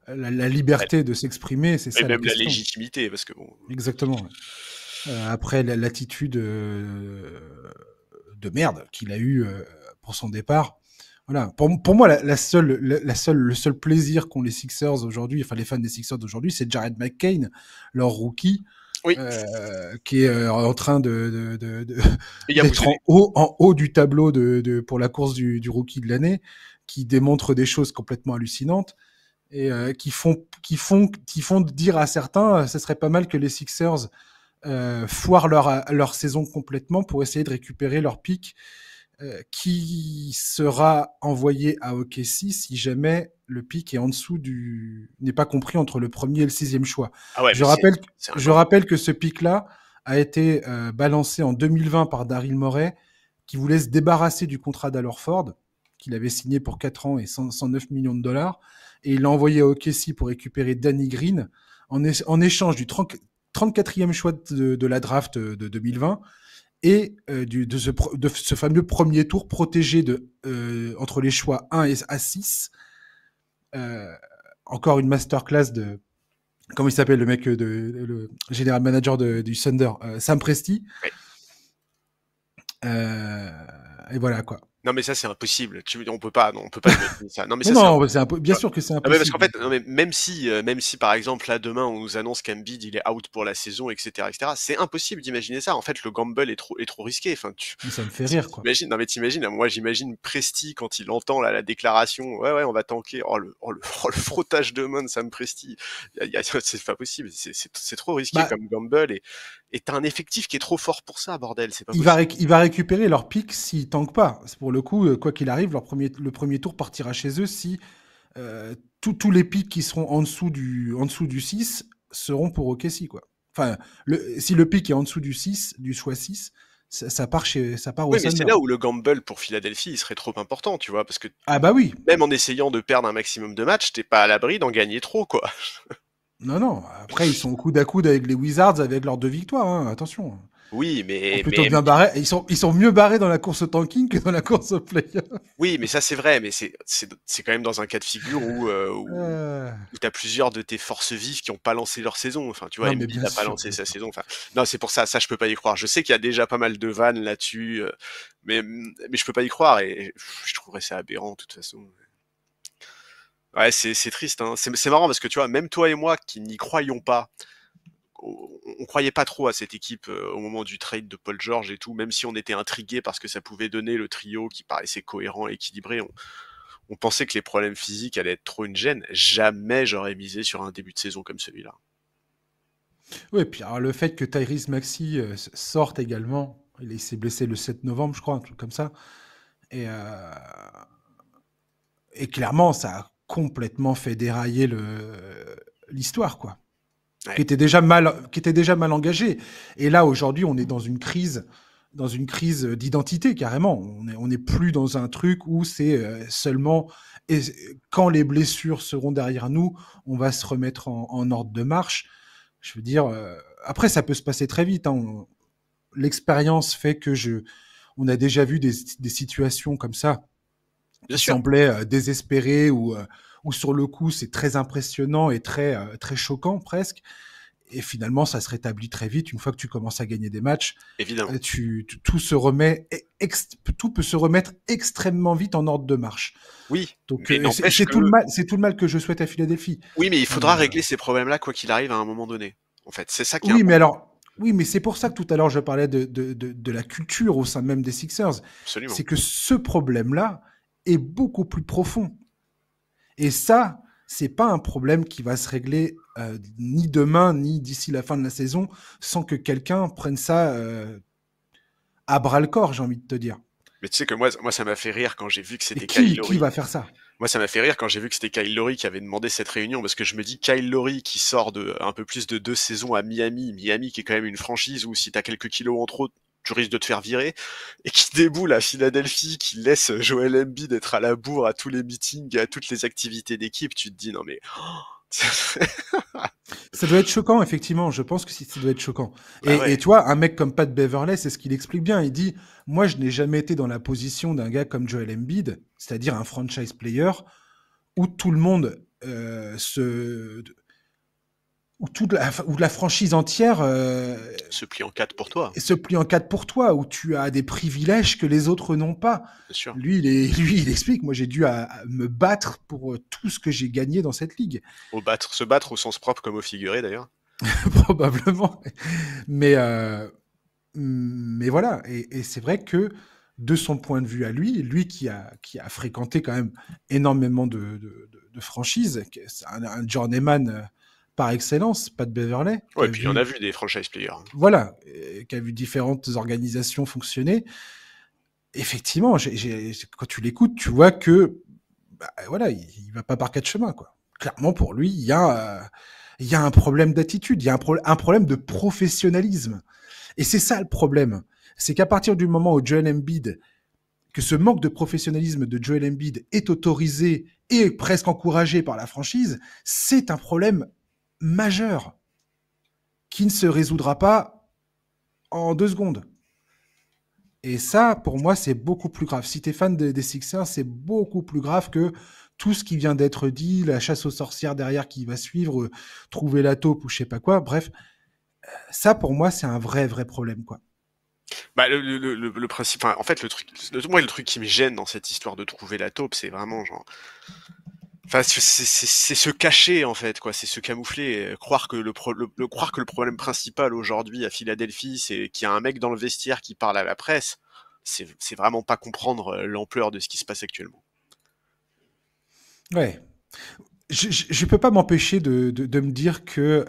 la liberté de s'exprimer? C'est Et ça la même la question. légitimité, parce que bon. Exactement. Ouais. Après l'attitude de merde qu'il a eu pour son départ. Voilà. Pour moi, le seul plaisir qu'ont les Sixers aujourd'hui, enfin les fans des Sixers d'aujourd'hui, c'est Jared McCain, leur rookie, Oui. qui est en train d'être Yabusele. en haut du tableau pour la course du rookie de l'année, qui démontre des choses complètement hallucinantes et qui font dire à certains, ce serait pas mal que les Sixers foirent leur saison complètement pour essayer de récupérer leur pic qui sera envoyé à OKC si jamais le pic est en dessous n'est pas compris entre le premier et le sixième choix. Ah ouais, Je mais rappelle, c'est je rappelle que ce pic-là a été balancé en 2020 par Daryl Morey, qui voulait se débarrasser du contrat d'Alorford, qu'il avait signé pour 4 ans et 109 millions de dollars, et il l'a envoyé à OKC pour récupérer Danny Green en échange du 34e choix de la draft de 2020 et de ce fameux premier tour protégé entre les choix 1 et à 6. Encore une masterclass de... Comment il s'appelle le mec, le général manager du Thunder, Sam Presti. Ouais. Et voilà quoi. Non mais ça c'est impossible. On peut pas imaginer ça. Non mais ça non, bien sûr que c'est Ah mais parce impossible. qu'en fait, non mais même si par exemple là demain on nous annonce qu'Embiid il est out pour la saison, etc., c'est impossible d'imaginer ça. En fait, le gamble est trop risqué. Enfin, Mais ça me fait rire quoi. t'imagines, non mais t'imagines, là, moi j'imagine Presti quand il entend là, la déclaration, ouais on va tanker. Oh le frottage de main de Sam Presti. C'est pas possible. C'est trop risqué comme gamble et t'as un effectif qui est trop fort pour ça, bordel. C'est pas possible. Il va récupérer leur pick s'ils tankent pas. Pour le coup, quoi qu'il arrive, le premier tour partira chez eux si tous les pics qui seront en dessous du 6 seront pour OKC, quoi. Enfin, si le pic est en dessous du 6, du choix 6, ça part au Oui, mais c'est Thunder. là où le gamble pour Philadelphie il serait trop important, tu vois, parce que Ah bah oui. même en essayant de perdre un maximum de matchs, t'es pas à l'abri d'en gagner trop, quoi. Non. Après, ils sont au coude à coude avec les Wizards avec leurs 2 victoires. Hein. Attention. Oui, Ils sont plutôt bien barrés. Ils sont mieux barrés dans la course au tanking que dans la course au playoff. oui, mais ça c'est vrai, mais c'est quand même dans un cas de figure où t'as plusieurs de tes forces vives qui ont pas lancé leur saison. Enfin, tu vois, Non, mais Embiid bien n'a pas sûr, lancé bien sa sûr. saison. Enfin, non, c'est pour ça je peux pas y croire. Je sais qu'il y a déjà pas mal de vannes là-dessus, mais je peux pas y croire et je trouverais ça aberrant de toute façon. Ouais, c'est triste, hein. C'est marrant parce que tu vois, même toi et moi qui n'y croyons pas, on croyait pas trop à cette équipe au moment du trade de Paul George et tout, même si on était intrigué parce que ça pouvait donner le trio qui paraissait cohérent et équilibré. On pensait que les problèmes physiques allaient être trop une gêne. Jamais j'aurais misé sur un début de saison comme celui-là. Oui, puis alors, le fait que Tyrese Maxey sorte également, il s'est blessé le 7 novembre, je crois, un truc comme ça. Et, et clairement, ça a complètement fait dérailler l'histoire, quoi. Ouais. Qui était déjà mal engagée. Et là, aujourd'hui, on est dans une crise dans une crise d'identité carrément. On est plus dans un truc où c'est seulement et quand les blessures seront derrière nous, on va se remettre en ordre de marche. Je veux dire, après ça peut se passer très vite. Hein. L'expérience fait que on a déjà vu des situations comme ça Bien qui sûr. semblaient désespérées ou sur le coup c'est très impressionnant et très choquant presque. Et finalement, ça se rétablit très vite. Une fois que tu commences à gagner des matchs, Évidemment. tout se remet, tout peut se remettre extrêmement vite en ordre de marche. Oui, Donc, mais n'empêche c'est que tout le mal que je souhaite à Philadelphie. oui, mais il Mais faudra régler ces problèmes-là quoi qu'il arrive à un moment donné. En fait, c'est ça qui est oui, mais important. alors, oui, mais c'est pour ça que tout à l'heure je parlais de la culture au sein même des Sixers. Absolument. C'est que ce problème-là est beaucoup plus profond. Et ça, c'est pas un problème qui va se régler ni demain, ni d'ici la fin de la saison, sans que quelqu'un prenne ça à bras le corps, j'ai envie de te dire. Mais tu sais que moi, ça m'a fait rire quand j'ai vu que Et c'était Kyle qui Lowry. va faire ça? Moi, ça m'a fait rire quand j'ai vu que c'était Kyle Lowry qui avait demandé cette réunion, parce que je me dis Kyle Lowry qui sort de un peu plus de 2 saisons à Miami qui est quand même une franchise où si t'as quelques kilos en trop, tu risques de te faire virer, et qui déboule à Philadelphie, qui laisse Joel Embiid être à la bourre à tous les meetings, à toutes les activités d'équipe, tu te dis non mais Ça doit être choquant, effectivement. Je pense que ça doit être choquant. bah ouais, Et tu vois, un mec comme Pat Beverley, c'est ce qu'il explique bien. Il dit, moi, je n'ai jamais été dans la position d'un gars comme Joel Embiid, c'est-à-dire un franchise player, où tout le monde où la franchise entière se plie en quatre pour toi, se plie en quatre pour toi, où tu as des privilèges que les autres n'ont pas. bien sûr. Lui, il explique, moi j'ai dû à me battre pour tout ce que j'ai gagné dans cette ligue. Se battre au sens propre comme au figuré d'ailleurs. Probablement. Mais, euh, mais voilà, et c'est vrai que de son point de vue à lui qui a fréquenté quand même énormément de franchises, c'est un journeyman par excellence, Pat Beverley, qui Ouais, et a puis il y en a vu, vu des franchise players, hein. voilà, qui a vu différentes organisations fonctionner. Effectivement, quand tu l'écoutes, tu vois que bah, voilà, il va pas par quatre chemins, quoi. Clairement, pour lui, il y a un problème d'attitude, il y a un problème de professionnalisme. Et c'est ça le problème. C'est qu'à partir du moment où Joel Embiid, que ce manque de professionnalisme de Joel Embiid est autorisé et presque encouragé par la franchise, c'est un problème majeur qui ne se résoudra pas en 2 secondes. Et ça, pour moi, c'est beaucoup plus grave. Si tu es fan des Sixers, c'est beaucoup plus grave que tout ce qui vient d'être dit, la chasse aux sorcières derrière qui va suivre, trouver la taupe ou je sais pas quoi. Bref, ça, pour moi, c'est un vrai problème, quoi. Bah, le principe, enfin, en fait, moi, le truc qui me gêne dans cette histoire de trouver la taupe, c'est vraiment genre, enfin, c'est se cacher en fait, quoi. C'est se camoufler, croire que croire que le problème principal aujourd'hui à Philadelphie, c'est qu'il y a un mec dans le vestiaire qui parle à la presse. C'est vraiment pas comprendre l'ampleur de ce qui se passe actuellement. Ouais. Je peux pas m'empêcher de me dire que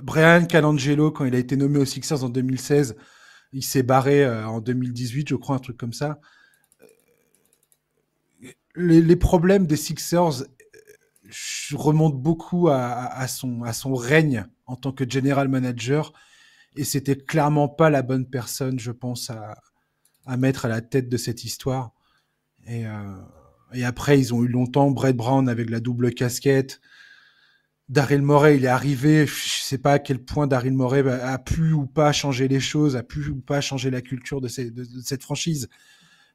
Brian Colangelo, quand il a été nommé aux Sixers en 2016, il s'est barré en 2018, je crois, un truc comme ça. Les problèmes des Sixers remontent beaucoup à son règne en tant que general manager. Et c'était clairement pas la bonne personne, je pense, à mettre à la tête de cette histoire. Et, euh, et après, ils ont eu longtemps Brett Brown avec la double casquette. Daryl Morey, il est arrivé. Je sais pas à quel point Daryl Morey a pu ou pas changer les choses, a pu ou pas changer la culture de cette franchise.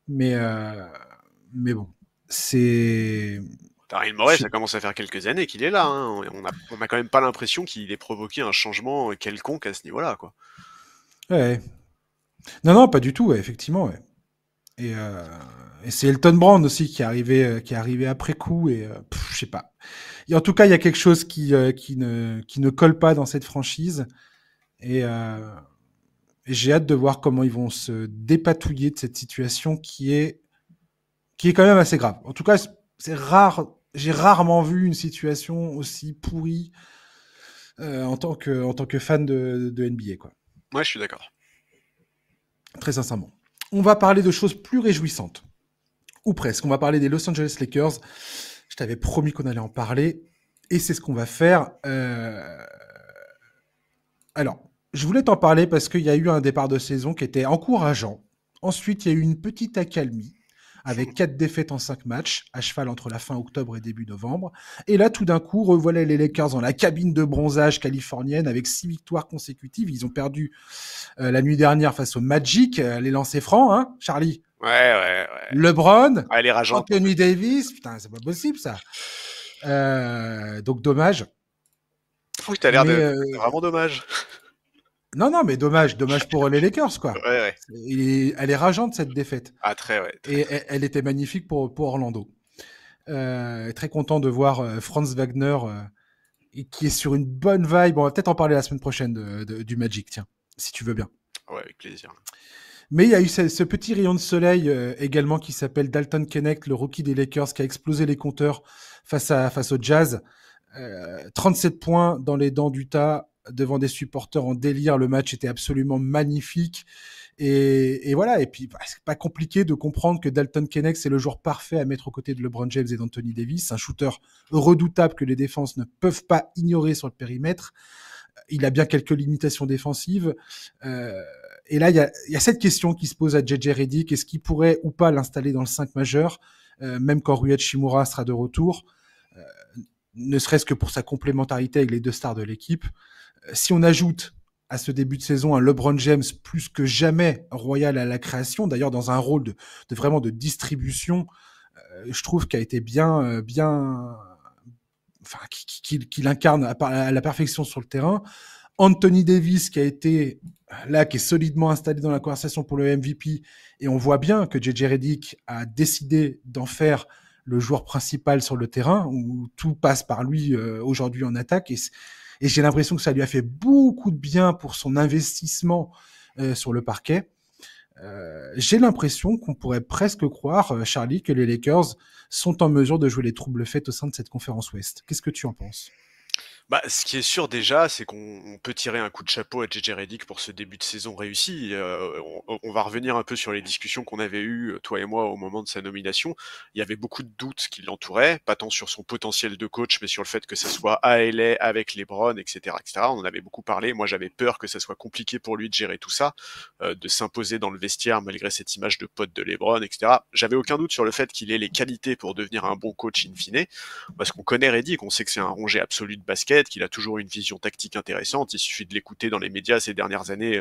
Mais, euh, mais bon, c'est. Daryl Morey, je- ça commence à faire quelques années qu'il est là, hein. On a quand même pas l'impression qu'il ait provoqué un changement quelconque à ce niveau-là, quoi. Ouais. Non, non, pas du tout, ouais, effectivement. Ouais. Et, euh, et c'est Elton Brand aussi qui est arrivé après coup. Et je sais pas. Et en tout cas, il y a quelque chose qui ne colle pas dans cette franchise. Et, euh, et j'ai hâte de voir comment ils vont se dépatouiller de cette situation qui est quand même assez grave. En tout cas, c'est rare. J'ai rarement vu une situation aussi pourrie en tant que fan de NBA, quoi. Ouais, je suis d'accord. Très sincèrement. On va parler de choses plus réjouissantes. Ou presque. On va parler des Los Angeles Lakers. Je t'avais promis qu'on allait en parler. Et c'est ce qu'on va faire. Alors, Je voulais t'en parler parce qu'il y a eu un départ de saison qui était encourageant. Ensuite, il y a eu une petite accalmie avec 4 défaites en 5 matchs, à cheval entre la fin octobre et début novembre. Et là, tout d'un coup, revoilà les Lakers dans la cabine de bronzage californienne avec 6 victoires consécutives. Ils ont perdu la nuit dernière face au Magic, les lancers francs, hein, Charlie. Ouais, ouais, ouais. LeBron, Ah, elle est rageante un peu. Anthony Davis, putain, c'est pas possible ça. Donc dommage. Oui, t'as l'air Mais de... C'est vraiment dommage. non, non, mais dommage pour les Lakers, Ouais, quoi. ouais. Elle est rageante cette défaite. Ah, très, ouais, très, Et très. elle était magnifique pour Orlando. Très content de voir Franz Wagner qui est sur une bonne vibe. On va peut-être en parler la semaine prochaine du Magic, tiens, si tu veux bien. Ouais, avec plaisir. Mais il y a eu ce petit rayon de soleil également qui s'appelle Dalton Knecht, le rookie des Lakers, qui a explosé les compteurs face au Jazz. 37 points dans les dents d'Utah devant des supporters en délire. Le match était absolument magnifique. Et voilà. Et puis, bah, c'est pas compliqué de comprendre que Dalton Knecht, c'est le joueur parfait à mettre aux côtés de LeBron James et d'Anthony Davis. Un shooter redoutable que les défenses ne peuvent pas ignorer sur le périmètre. Il a bien quelques limitations défensives. Euh, et là, il y a cette question qui se pose à JJ Redick. Est-ce qu'il pourrait ou pas l'installer dans le 5 majeur, même quand Rui Hachimura sera de retour, ne serait-ce que pour sa complémentarité avec les deux stars de l'équipe. Si on ajoute à ce début de saison un LeBron James plus que jamais royal à la création, d'ailleurs dans un rôle de vraiment de distribution, je trouve qu'il a été bien, enfin, qu'il incarne à la perfection sur le terrain. Anthony Davis qui a été là, qui est solidement installé dans la conversation pour le MVP, et on voit bien que JJ Redick a décidé d'en faire le joueur principal sur le terrain, où tout passe par lui aujourd'hui en attaque, et j'ai l'impression que ça lui a fait beaucoup de bien pour son investissement sur le parquet. J'ai l'impression qu'on pourrait presque croire, Charlie, que les Lakers sont en mesure de jouer les troubles faits au sein de cette conférence Ouest. Qu'est-ce que tu en penses? Bah, ce qui est sûr déjà, c'est qu'on peut tirer un coup de chapeau à JJ Redick pour ce début de saison réussi. On va revenir un peu sur les discussions qu'on avait eues, toi et moi, au moment de sa nomination. Il y avait beaucoup de doutes qui l'entouraient, pas tant sur son potentiel de coach, mais sur le fait que ça soit à LA avec LeBron, etc., etc. On en avait beaucoup parlé. Moi, j'avais peur que ça soit compliqué pour lui de gérer tout ça, de s'imposer dans le vestiaire malgré cette image de pote de LeBron, etc. J'avais aucun doute sur le fait qu'il ait les qualités pour devenir un bon coach in fine, parce qu'on connaît Redick, on sait que c'est un rongé absolu de basket, qu'il a toujours une vision tactique intéressante. Il suffit de l'écouter dans les médias ces dernières années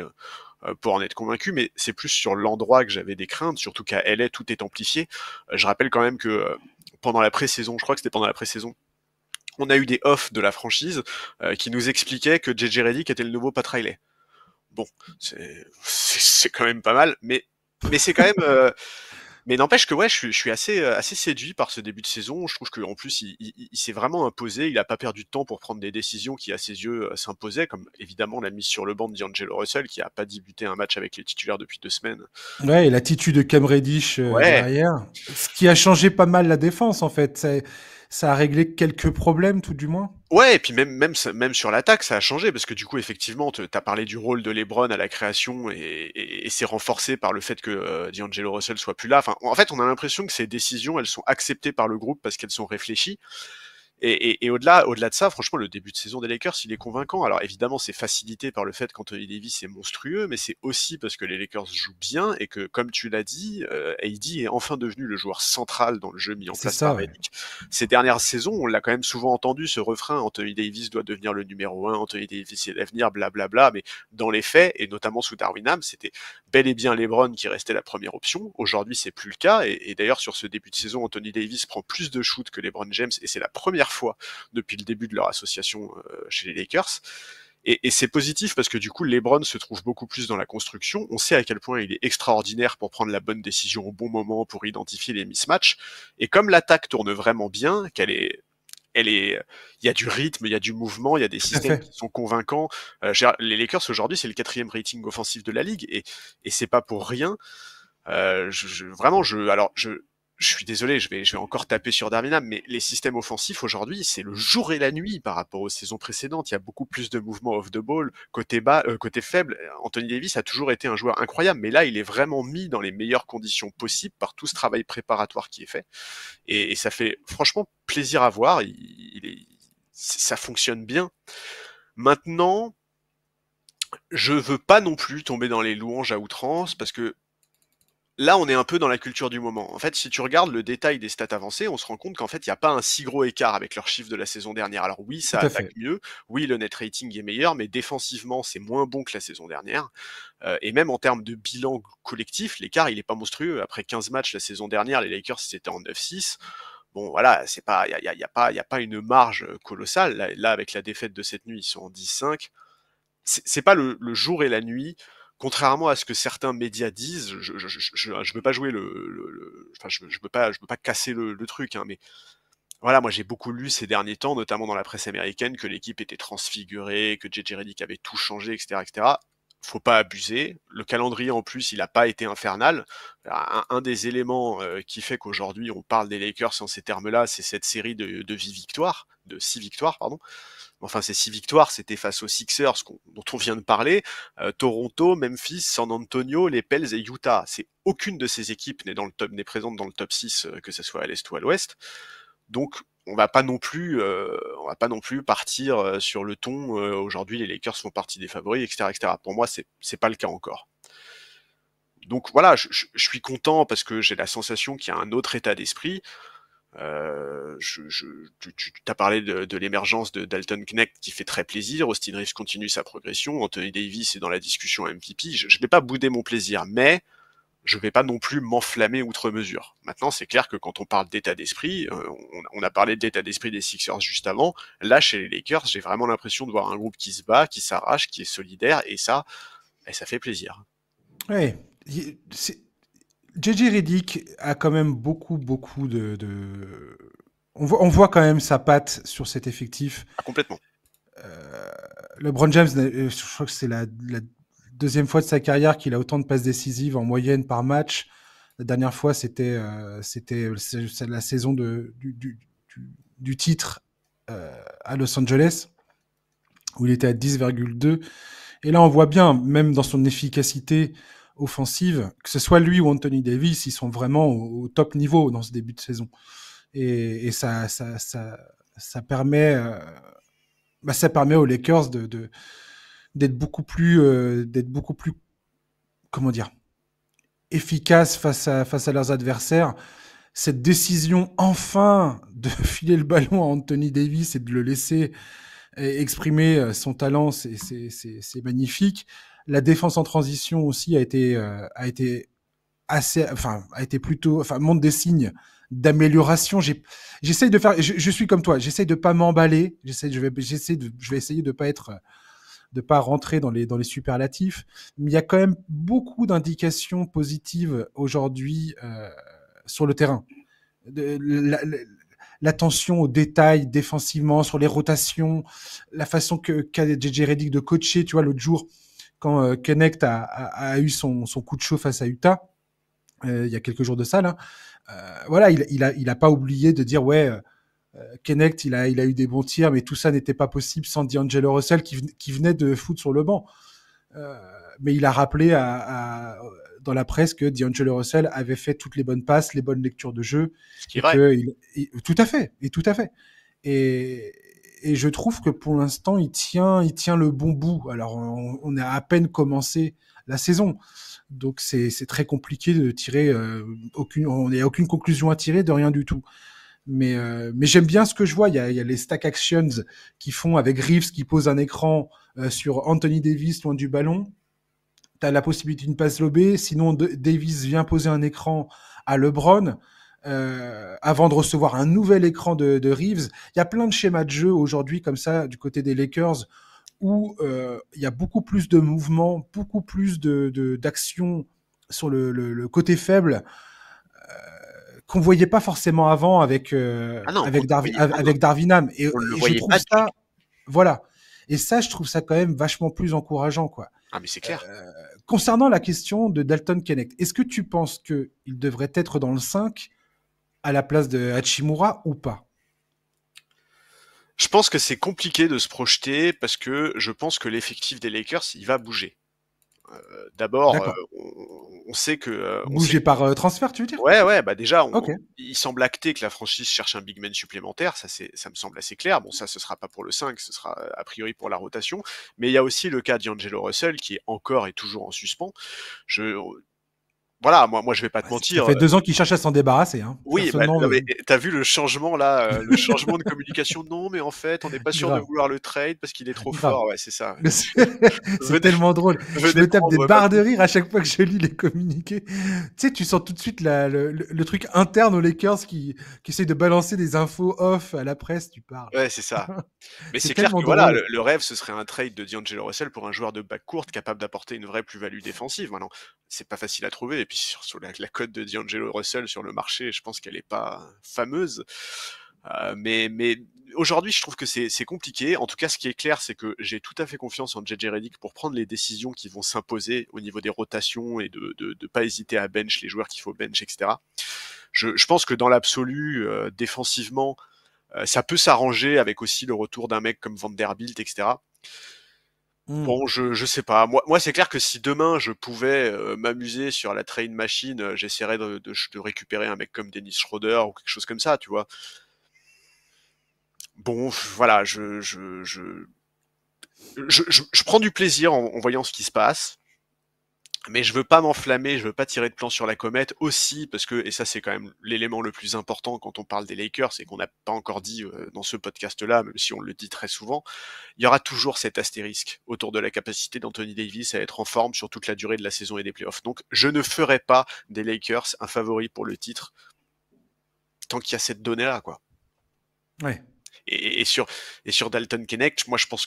pour en être convaincu, mais c'est plus sur l'endroit que j'avais des craintes, surtout qu'à LA, tout est amplifié. Je rappelle quand même que pendant la pré-saison, je crois que c'était pendant la pré-saison, on a eu des offs de la franchise qui nous expliquaient que JJ Redick était le nouveau Pat Riley. Bon, c'est quand même pas mal, mais c'est quand même mais n'empêche que ouais, je suis assez séduit par ce début de saison. Je trouve qu'en plus, il s'est vraiment imposé. Il a pas perdu de temps pour prendre des décisions qui, à ses yeux, s'imposaient, comme évidemment la mise sur le banc de D'Angelo Russell, qui a pas débuté un match avec les titulaires depuis 2 semaines. Ouais, et l'attitude de Cam Reddish Ouais, derrière, ce qui a changé pas mal la défense en fait. Ça a réglé quelques problèmes tout du moins. ouais, et puis même sur l'attaque, ça a changé, parce que du coup, effectivement, t'as parlé du rôle de LeBron à la création, et c'est renforcé par le fait que D'Angelo Russell soit plus là. Enfin, en fait, on a l'impression que ces décisions, elles sont acceptées par le groupe parce qu'elles sont réfléchies. Et au-delà de ça, franchement, le début de saison des Lakers, il est convaincant. Alors évidemment, c'est facilité par le fait qu'Anthony Davis est monstrueux, mais c'est aussi parce que les Lakers jouent bien et que, comme tu l'as dit, AD est enfin devenu le joueur central dans le jeu mis en C'est place par ça, ouais. Redick. Ces dernières saisons, on l'a quand même souvent entendu, ce refrain: Anthony Davis doit devenir le numéro 1, Anthony Davis est l'avenir, blablabla. Mais dans les faits, et notamment sous Darwin Ham, c'était bel et bien LeBron qui restait la première option. Aujourd'hui, c'est plus le cas. Et d'ailleurs, sur ce début de saison, Anthony Davis prend plus de shoots que LeBron James, et c'est la première fois depuis le début de leur association chez les Lakers. Et c'est positif parce que du coup, LeBron se trouve beaucoup plus dans la construction. On sait à quel point il est extraordinaire pour prendre la bonne décision au bon moment, pour identifier les mismatchs. Et comme l'attaque tourne vraiment bien, il y a du rythme, il y a du mouvement, il y a des Tout à systèmes fait. qui sont convaincants. Les Lakers aujourd'hui, c'est le 4e rating offensif de la ligue, et c'est pas pour rien. Vraiment, je suis désolé, je vais encore taper sur Darwin, mais les systèmes offensifs aujourd'hui, c'est le jour et la nuit par rapport aux saisons précédentes. Il y a beaucoup plus de mouvements off the ball, côté bas, côté faible. Anthony Davis a toujours été un joueur incroyable, mais là, il est vraiment mis dans les meilleures conditions possibles par tout ce travail préparatoire qui est fait. Et ça fait franchement plaisir à voir. Ça fonctionne bien. Maintenant, Je veux pas non plus tomber dans les louanges à outrance parce que là, on est un peu dans la culture du moment. En fait, si tu regardes le détail des stats avancées, on se rend compte qu'en fait, il n'y a pas un si gros écart avec leurs chiffres de la saison dernière. Alors oui, Tout ça à attaque fait. mieux, oui, le net rating est meilleur, mais défensivement, c'est moins bon que la saison dernière. Et même en termes de bilan collectif, l'écart, il est pas monstrueux. Après 15 matchs la saison dernière, les Lakers, c'était en 9-6. Bon, voilà, c'est pas, y a pas une marge colossale. Là, avec la défaite de cette nuit, ils sont en 10-5. C'est pas le jour et la nuit. Contrairement à ce que certains médias disent, je veux pas jouer enfin, je veux pas casser le truc, hein, mais voilà, moi j'ai beaucoup lu ces derniers temps, notamment dans la presse américaine, que l'équipe était transfigurée, que JJ Redick avait tout changé, etc., etc. Faut pas abuser. Le calendrier en plus, il a pas été infernal. Un des éléments qui fait qu'aujourd'hui on parle des Lakers en ces termes-là, c'est cette série de 8 victoires, de 6 victoires, pardon. Enfin, ces 6 victoires, c'était face aux Sixers dont on vient de parler, Toronto, Memphis, San Antonio, les Pels et Utah. C'est aucune de ces équipes n'est présente dans le top 6, que ce soit à l'est ou à l'ouest. Donc, on va pas non plus partir sur le ton. Aujourd'hui, les Lakers font partie des favoris, etc., etc. Pour moi, c'est pas le cas encore. Donc voilà, je suis content parce que j'ai la sensation qu'il y a un autre état d'esprit. Tu as parlé de l'émergence de Dalton Knecht qui fait très plaisir. Austin Reeves continue sa progression. Anthony Davis est dans la discussion MVP. Je vais pas bouder mon plaisir, mais je vais pas non plus m'enflammer outre mesure. Maintenant, c'est clair que quand on parle d'état d'esprit, on a parlé de l'état d'esprit des Sixers juste avant. Là, chez les Lakers, j'ai vraiment l'impression de voir un groupe qui se bat, qui s'arrache, qui est solidaire, et ça fait plaisir. Ouais. JJ Redick a quand même beaucoup on voit quand même sa patte sur cet effectif. Ah, complètement. LeBron James, je crois que c'est la deuxième fois de sa carrière qu'il a autant de passes décisives en moyenne par match. La dernière fois, c'est la saison du titre à Los Angeles, où il était à 10,2. Et là, on voit bien, même dans son efficacité offensive, que ce soit lui ou Anthony Davis, ils sont vraiment au top niveau dans ce début de saison. Et ça permet, ça permet aux Lakers d'être beaucoup plus, comment dire, efficaces face à leurs adversaires. Cette décision, enfin, de filer le ballon à Anthony Davis et de le laisser exprimer son talent, c'est magnifique. La défense en transition aussi a été a été plutôt, enfin, montre des signes d'amélioration. J'essaye de faire, je suis comme toi, j'essaye de pas m'emballer, je vais essayer de pas rentrer dans les superlatifs, mais il y a quand même beaucoup d'indications positives aujourd'hui sur le terrain. De, l'attention aux détails défensivement, sur les rotations, la façon qu'a JJ Redick de coacher, tu vois, l'autre jour, quand Knecht a eu son coup de chaud face à Utah, il y a quelques jours de ça, là, voilà, il a pas oublié de dire, ouais, Knecht, il a eu des bons tirs, mais tout ça n'était pas possible sans D'Angelo Russell qui venait de foutre sur le banc. Euh, mais il a rappelé dans la presse que D'Angelo Russell avait fait toutes les bonnes passes, les bonnes lectures de jeu, Ce qui est et vrai. que tout à fait, et tout à fait. Et, et je trouve que pour l'instant, il tient le bon bout. Alors, on a à peine commencé la saison, donc c'est très compliqué de tirer on n'a aucune conclusion à tirer de rien du tout. Mais j'aime bien ce que je vois. Il y a les stack actions qui font avec Reeves qui pose un écran sur Anthony Davis loin du ballon. Tu as la possibilité d'une passe lobée. Sinon, Davis vient poser un écran à LeBron avant de recevoir un nouvel écran de Reeves. Il y a plein de schémas de jeu aujourd'hui comme ça du côté des Lakers où il y a beaucoup plus de mouvements, beaucoup plus d'action sur le côté faible qu'on voyait pas forcément avant Ah non, qu'on ne voyait. Ah non, Avec Darvin Ham. Et, on ne le et je voyait trouve pas du ça, tout. voilà. Et ça, je trouve ça quand même vachement plus encourageant, quoi. Ah mais c'est clair. Concernant la question de Dalton Knecht, est-ce que tu penses qu'il devrait être dans le 5 à la place de Hachimura ou pas? Je pense que c'est compliqué de se projeter parce que je pense que l'effectif des Lakers, il va bouger. D'abord, D'accord. on sait que, on sait Bougé par transfert, tu veux dire? ouais, bah, déjà, Ok. il semble acté que la franchise cherche un big man supplémentaire, ça me semble assez clair. Bon, ça, ce sera pas pour le 5, ce sera a priori pour la rotation. Mais il y a aussi le cas d'Angelo Russell qui est encore et toujours en suspens. Je, voilà, moi, je vais pas te Bah, ça mentir. fait 2 ans qu'il cherche à s'en débarrasser. Hein. Oui, Personne bah, n'en non, veut. mais t'as vu le changement là, le changement de communication? Non, mais en fait, on n'est pas sûr de Grave, vouloir le trade parce qu'il est trop grave. fort. Ouais, c'est ça. Mais c'est Venez, tellement drôle. Je venez me tape des prendre ma barres de rire à chaque fois que je lis les communiqués. Tu sais, tu sens tout de suite le truc interne aux Lakers qui essaye de balancer des infos off à la presse, tu parles. ouais, c'est ça. Mais C'est c'est clair tellement que voilà, drôle. le rêve, ce serait un trade de D'Angelo Russell pour un joueur de backcourt capable d'apporter une vraie plus-value défensive. Maintenant, c'est pas facile à trouver. Et puis sur la cote de D'Angelo Russell sur le marché, je pense qu'elle est pas fameuse. Mais aujourd'hui, je trouve que c'est compliqué. En tout cas, ce qui est clair, c'est que j'ai tout à fait confiance en JJ Redick pour prendre les décisions qui vont s'imposer au niveau des rotations et de pas hésiter à bench les joueurs qu'il faut bench, etc. Je pense que dans l'absolu, défensivement, ça peut s'arranger avec aussi le retour d'un mec comme Vanderbilt, etc. Hmm. Bon, je sais pas. Moi c'est clair que si demain je pouvais m'amuser sur la trade machine, j'essaierais de récupérer un mec comme Dennis Schroeder ou quelque chose comme ça, tu vois. Bon, voilà, je prends du plaisir en voyant ce qui se passe. Mais je veux pas m'enflammer, je veux pas tirer de plan sur la comète aussi parce que, et ça c'est quand même l'élément le plus important quand on parle des Lakers et qu'on n'a pas encore dit dans ce podcast-là, même si on le dit très souvent, il y aura toujours cet astérisque autour de la capacité d'Anthony Davis à être en forme sur toute la durée de la saison et des playoffs. Donc je ne ferai pas des Lakers un favori pour le titre tant qu'il y a cette donnée-là, quoi. Ouais. Et, et sur et sur Dalton Knecht, moi je pense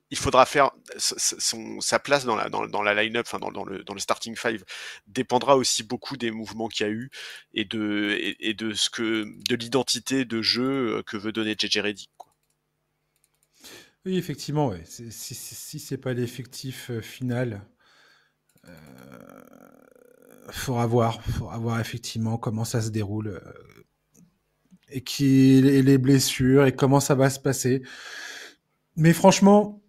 il faudra faire sa place dans la line-up, enfin dans le starting five, dépendra aussi beaucoup des mouvements qu'il y a eu et de de l'identité de jeu que veut donner JJ Redick, quoi. Oui, effectivement, ouais. Si c'est pas l'effectif final, faudra voir effectivement comment ça se déroule et les blessures et comment ça va se passer. Mais franchement,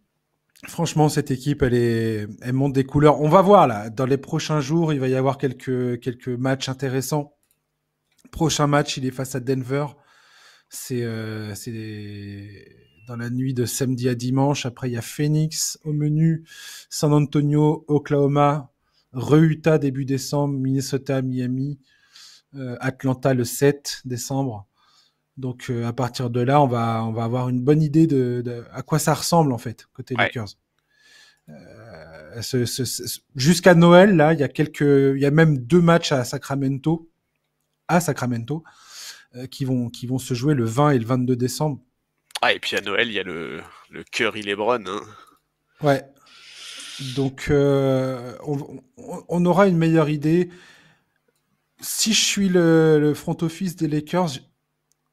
cette équipe, elle monte des couleurs. On va voir là. Dans les prochains jours, il va y avoir quelques matchs intéressants. Prochain match, il est face à Denver. C'est dans la nuit de samedi à dimanche. Après, il y a Phoenix au menu, San Antonio, Oklahoma, Utah début décembre, Minnesota, Miami, Atlanta le 7 décembre. Donc à partir de là, on va avoir une bonne idée de à quoi ça ressemble en fait côté Ouais. Lakers. Jusqu'à Noël, là, il y a même 2 matchs à Sacramento, qui vont se jouer le 20 et le 22 décembre. Ah, et puis à Noël, il y a le Curry LeBron, hein. Ouais. Donc on aura une meilleure idée. Si je suis le front office des Lakers,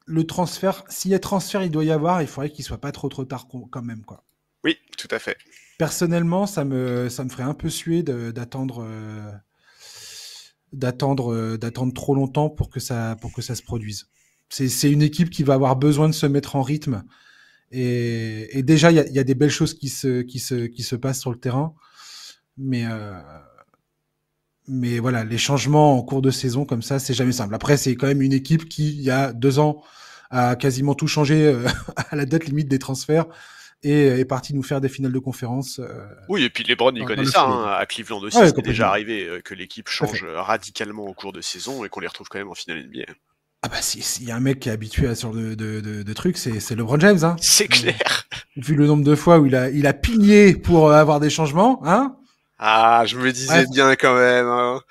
le transfert, s'il y a transfert, il doit y avoir, il faudrait qu'il soit pas trop tard quand même, quoi. Oui, tout à fait. Personnellement, ça me ferait un peu suer d'attendre trop longtemps pour que ça se produise. C'est une équipe qui va avoir besoin de se mettre en rythme. Et déjà, il y a des belles choses qui se passent sur le terrain. Mais, euh, mais voilà, les changements en cours de saison comme ça, c'est jamais simple. Après, c'est quand même une équipe qui, il y a 2 ans, a quasiment tout changé à la date limite des transferts et est parti nous faire des finales de conférence Oui, et puis LeBron, il connaît le ça, soleil. hein. À Cleveland aussi, Ouais, c'est déjà complètement. arrivé que l'équipe Tout à change fait. radicalement au cours de saison et qu'on les retrouve quand même en finale NBA. Ah bah s'il y a un mec qui est habitué à ce genre de trucs, c'est LeBron James, hein. C'est clair. Vu le nombre de fois où il a pigné pour avoir des changements, hein. Ah, je me disais Bref, bien quand même, hein.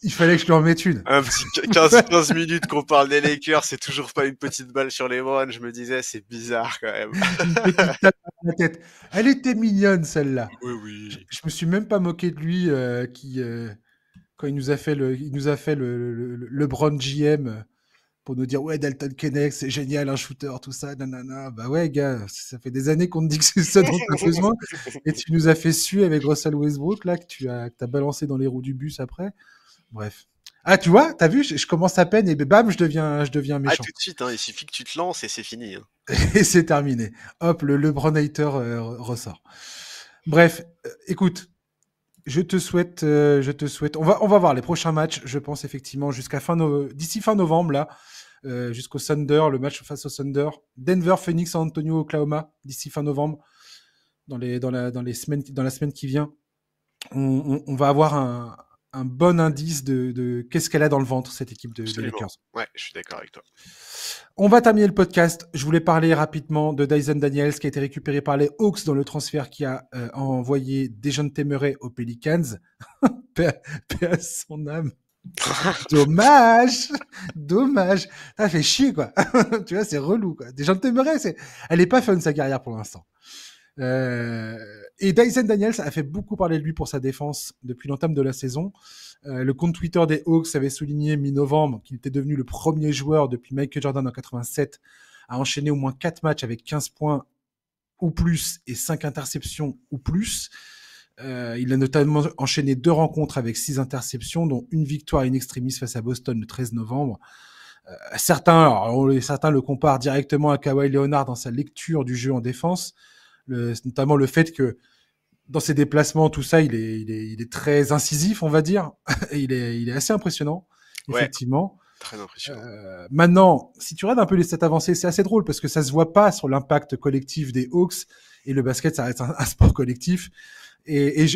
il fallait que je lui en mette une. Un petit 15 minutes qu'on parle des Lakers, c'est toujours pas une petite balle sur les LeBron. Je me disais, c'est bizarre quand même. Une petite tape dans la tête. Elle était mignonne celle-là. Oui, oui. Je me suis même pas moqué de lui quand il nous a fait le LeBron GM pour nous dire ouais Dalton Knecht c'est génial un shooter tout ça nanana bah ouais gars ça fait des années qu'on te dit que c'est ça dont tu as besoin et tu nous as fait suer avec Russell Westbrook là que t'as balancé dans les roues du bus après bref ah tu vois t'as vu je commence à peine et bam je deviens Ah, méchant tout de suite, hein, il suffit que tu te lances et c'est fini, hein. et c'est terminé hop le LeBron hater ressort bref écoute je te souhaite. On va voir les prochains matchs, je pense effectivement d'ici fin novembre là, jusqu'au Thunder, le match face au Thunder, Denver, Phoenix, San Antonio, Oklahoma, d'ici fin novembre, dans la semaine qui vient, on va avoir un bon indice de qu'est-ce qu'elle a dans le ventre cette équipe des Absolument. Lakers. Ouais, je suis d'accord avec toi. On va terminer le podcast. Je voulais parler rapidement de Dyson Daniels qui a été récupéré par les Hawks dans le transfert qui a envoyé Dejounte Murray aux Pelicans. Paix à son âme. Dommage, dommage. Ça fait chier quoi. Tu vois, c'est relou quoi. Dejounte Murray, elle est pas fun sa carrière pour l'instant. Et Dyson Daniels a fait beaucoup parler de lui pour sa défense depuis l'entame de la saison. Le compte Twitter des Hawks avait souligné mi-novembre qu'il était devenu le premier joueur depuis Michael Jordan en 87 à enchaîner au moins 4 matchs avec 15 points ou plus et 5 interceptions ou plus. Il a notamment enchaîné 2 rencontres avec 6 interceptions, dont une victoire in extremis face à Boston le 13 novembre. Certains le comparent directement à Kawhi Leonard dans sa lecture du jeu en défense, notamment le fait que dans ses déplacements, tout ça, il est très incisif, on va dire. Et il est assez impressionnant, Ouais, effectivement. très impressionnant. Maintenant, si tu regardes un peu les stats avancées, c'est assez drôle parce que ça se voit pas sur l'impact collectif des Hawks. Et le basket, ça reste un sport collectif. Et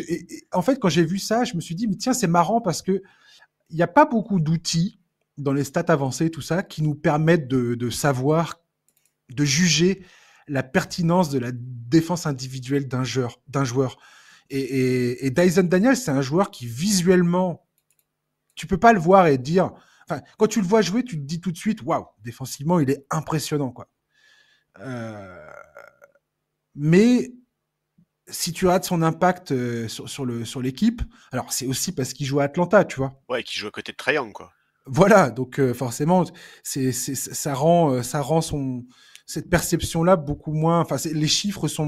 en fait, quand j'ai vu ça, je me suis dit, mais tiens, c'est marrant parce que il n'y a pas beaucoup d'outils dans les stats avancées, tout ça, qui nous permettent de savoir, de juger la pertinence de la défense individuelle d'un joueur. Et Dyson Daniels, c'est un joueur qui visuellement, tu peux pas le voir et dire, enfin, quand tu le vois jouer, tu te dis tout de suite, waouh, défensivement, il est impressionnant, quoi. Mais si tu rates son impact sur l'équipe, alors c'est aussi parce qu'il joue à Atlanta, tu vois. Ouais, qui joue à côté de Trae Young, quoi. Voilà, donc forcément, ça rend cette perception-là beaucoup moins. Enfin, les chiffres sont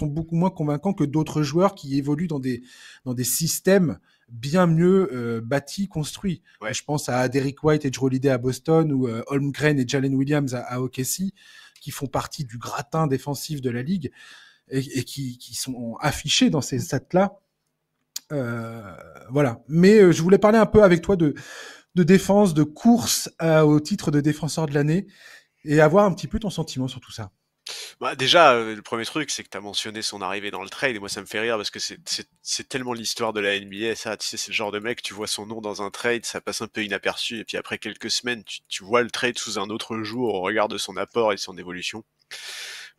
beaucoup moins convaincants que d'autres joueurs qui évoluent dans des systèmes bien mieux bâtis, construits. Ouais. Je pense à Derrick White et Jrue Holiday à Boston ou Holmgren et Jalen Williams à OKC, qui font partie du gratin défensif de la ligue et qui sont affichés dans ces stats-là. Voilà. Mais je voulais parler un peu avec toi de défense, de course au titre de défenseur de l'année et avoir un petit peu ton sentiment sur tout ça. Bah, déjà, le premier truc, c'est que tu as mentionné son arrivée dans le trade, et moi ça me fait rire parce que c'est tellement l'histoire de la NBA, ça, tu sais, c'est le genre de mec, tu vois son nom dans un trade, ça passe un peu inaperçu, et puis après quelques semaines, tu vois le trade sous un autre jour au regard de son apport et de son évolution.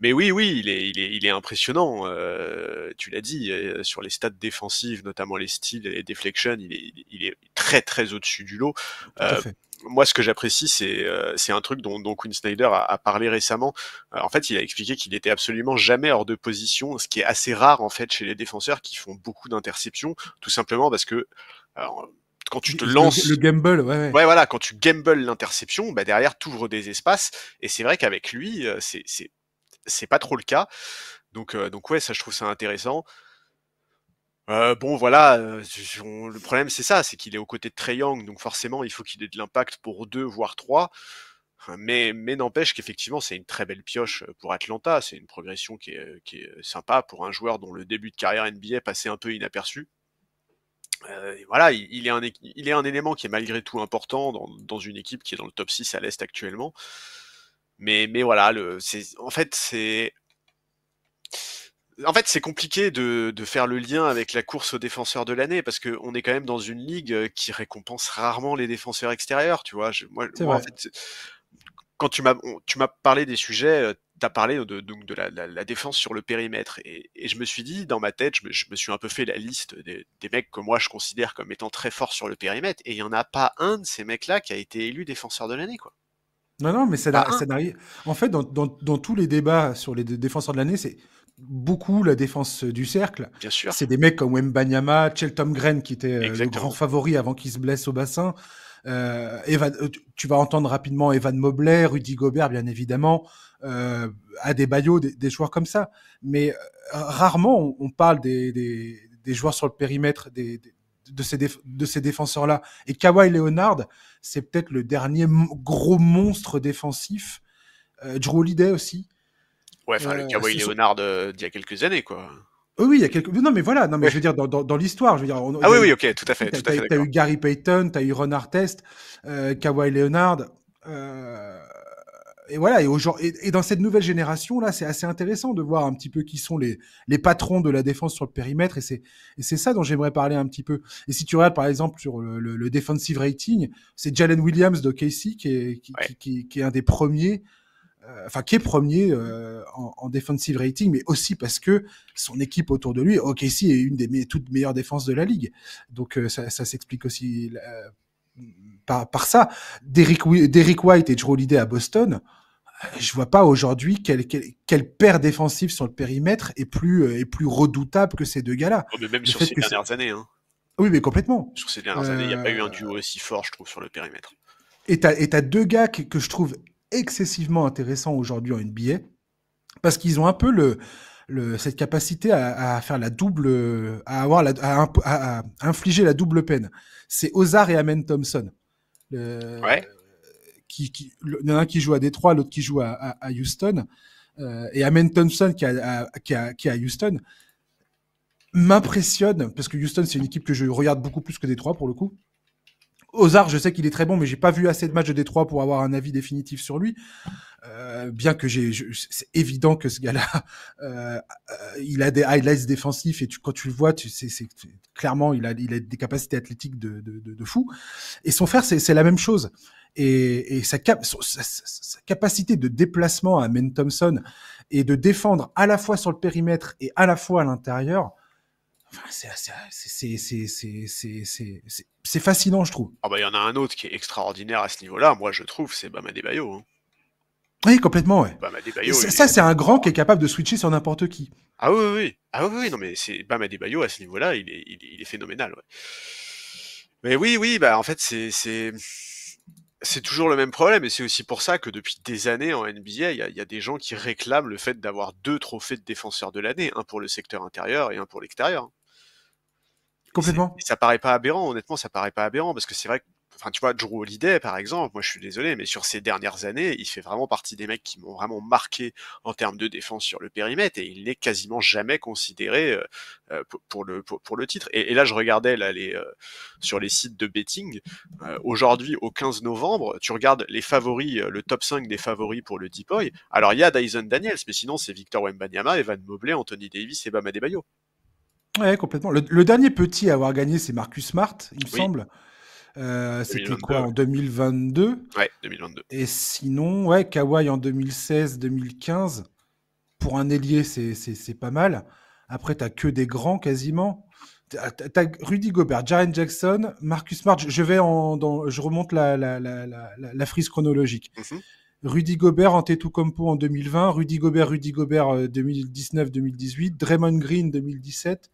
Mais oui, oui, il est impressionnant. Tu l'as dit, sur les stats défensives, notamment les steals et les deflections, il est très très au-dessus du lot. Tout à Euh, fait. Moi, ce que j'apprécie, c'est un truc dont Quinn Snyder a parlé récemment. En fait, il a expliqué qu'il était absolument jamais hors de position, ce qui est assez rare en fait chez les défenseurs qui font beaucoup d'interceptions, tout simplement parce que alors, quand tu te Le lances, gamble, ouais, ouais. ouais voilà, quand tu gambles l'interception, bah derrière t'ouvres des espaces, et c'est vrai qu'avec lui, c'est pas trop le cas. Donc ouais, ça je trouve ça intéressant. Bon voilà, le problème c'est ça, c'est qu'il est aux côtés de Trae Young, donc forcément il faut qu'il ait de l'impact pour 2 voire 3. Mais n'empêche qu'effectivement c'est une très belle pioche pour Atlanta, c'est une progression qui est sympa pour un joueur dont le début de carrière NBA passait un peu inaperçu. Et voilà, il est un élément qui est malgré tout important dans une équipe qui est dans le top 6 à l'Est actuellement. Mais voilà, en fait, c'est compliqué de faire le lien avec la course aux défenseurs de l'année parce qu'on est quand même dans une ligue qui récompense rarement les défenseurs extérieurs, tu vois. C'est Moi, en vrai. fait, quand tu m'as parlé des sujets, tu as parlé donc de la défense sur le périmètre. Et je me suis dit, dans ma tête, je me suis un peu fait la liste des mecs que moi je considère comme étant très forts sur le périmètre. Et il n'y en a pas un de ces mecs-là qui a été élu défenseur de l'année, quoi. Non, non, mais Pas un, ça n'arrive. En fait, dans tous les débats sur les défenseurs de l'année, c'est beaucoup la défense du cercle. bien sûr. C'est des mecs comme Wembanyama, Chelton Gren, qui était le grand Exactement. favori avant qu'il se blesse au bassin. Tu vas entendre rapidement Evan Mobley, Rudy Gobert, bien évidemment, Adebayo, des joueurs comme ça. Mais rarement on parle des joueurs sur le périmètre de ces défenseurs-là. Et Kawhi Leonard, c'est peut-être le dernier gros monstre défensif. Jrue Holiday aussi. Ouais, enfin le Kawhi Ce sont Leonard d'il y a quelques années, quoi. Oui, il y a quelques. Non, mais voilà. Non, mais Ouais. je veux dire dans l'histoire. Je veux dire, Ah il y oui, a oui, eu. ok, tout à fait T'as d'accord. eu Gary Payton, t'as eu Ron Artest, Kawhi Leonard. euh, et voilà. Et dans cette nouvelle génération là, c'est assez intéressant de voir un petit peu qui sont les patrons de la défense sur le périmètre. Et c'est ça dont j'aimerais parler un petit peu. Et si tu regardes par exemple sur le defensive rating, c'est Jalen Williams de KC Ouais. qui est un des premiers enfin qui est premier en defensive rating, mais aussi parce que son équipe autour de lui, OKC est une des toutes meilleures défenses de la ligue. Donc ça s'explique aussi par ça. Derrick White et Jrue Holiday à Boston, je vois pas aujourd'hui quelle paire défensive sur le périmètre est plus redoutable que ces deux gars-là. Oh, mais même Le sur fait ces que dernières années, hein. oui, mais complètement. Sur ces dernières années, il n'y a pas eu un Euh, duo aussi fort, je trouve, sur le périmètre. et t'as deux gars que je trouve excessivement intéressants aujourd'hui en NBA parce qu'ils ont un peu cette capacité à faire la double, à avoir à infliger la double peine. C'est Ozar et Amen Thompson. Ouais. Il y en a un qui joue à Détroit, l'autre qui joue à Houston. Et Amen Thompson qui est à Houston m'impressionne parce que Houston c'est une équipe que je regarde beaucoup plus que Détroit pour le coup. Ozar, je sais qu'il est très bon, mais j'ai pas vu assez de matchs de Détroit pour avoir un avis définitif sur lui. Bien que c'est évident que ce gars-là, il a des highlights défensifs et quand tu le vois, clairement il a des capacités athlétiques de fou. Et son frère, c'est la même chose. Et sa capacité de déplacement à Men Thompson et de défendre à la fois sur le périmètre et à la fois à l'intérieur, enfin, c'est fascinant, je trouve. Ah bah il y en a un autre qui est extraordinaire à ce niveau-là, moi je trouve, c'est Bam Adebayo, hein. Oui, complètement, ouais. Bam Et Adebayo, ça, c'est un grand qui est capable de switcher sur n'importe qui. ah oui, oui, oui. Ah oui, oui, non mais c'est Bam Adebayo à ce niveau-là, il est phénoménal, ouais. Mais oui, oui, bah en fait c'est toujours le même problème, et c'est aussi pour ça que depuis des années en NBA, il y a des gens qui réclament le fait d'avoir deux trophées de défenseur de l'année, un pour le secteur intérieur et un pour l'extérieur. Et Complètement. ça paraît pas aberrant, honnêtement, ça paraît pas aberrant, parce que c'est vrai que, enfin, tu vois, Jrue Holiday, par exemple, moi je suis désolé, mais sur ces dernières années, il fait vraiment partie des mecs qui m'ont vraiment marqué en termes de défense sur le périmètre, et il n'est quasiment jamais considéré pour le titre. Et là, je regardais là, sur les sites de betting, aujourd'hui, au 15 novembre, tu regardes les favoris, le top 5 des favoris pour le Depoy. Alors, il y a Dyson Daniels, mais sinon, c'est Victor Wembanyama, Evan Mobley, Anthony Davis et Bam Adebayo. Ouais, complètement. Le dernier petit à avoir gagné, c'est Marcus Smart, il me Oui, semble. C'était 2022, quoi, ouais. en 2022? Ouais, 2022. Et sinon, ouais, Kawhi en 2016-2015. Pour un ailier, c'est pas mal. Après, t'as que des grands quasiment. T'as Rudy Gobert, Jaren Jackson, Marcus Smart. Je remonte la frise chronologique. Mhm. Rudy Gobert, Antetokounmpo en 2020, Rudy Gobert 2019-2018, Draymond Green 2017,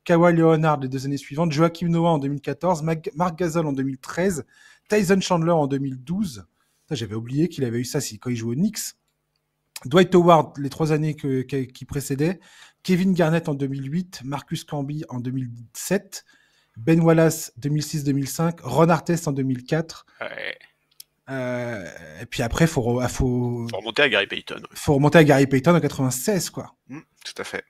Kawhi Leonard les 2 années suivantes, Joachim Noah en 2014, Marc Gasol en 2013, Tyson Chandler en 2012. Ça, j'avais oublié qu'il avait eu ça quand il jouait aux Knicks. Dwight Howard les 3 années qui précédaient, Kevin Garnett en 2008, Marcus Camby en 2007, Ben Wallace 2006-2005, Ron Artest en 2004. Ouais. Et puis après, faut Faut remonter à Gary Payton. Ouais. faut remonter à Gary Payton en 96, quoi. Tout à fait.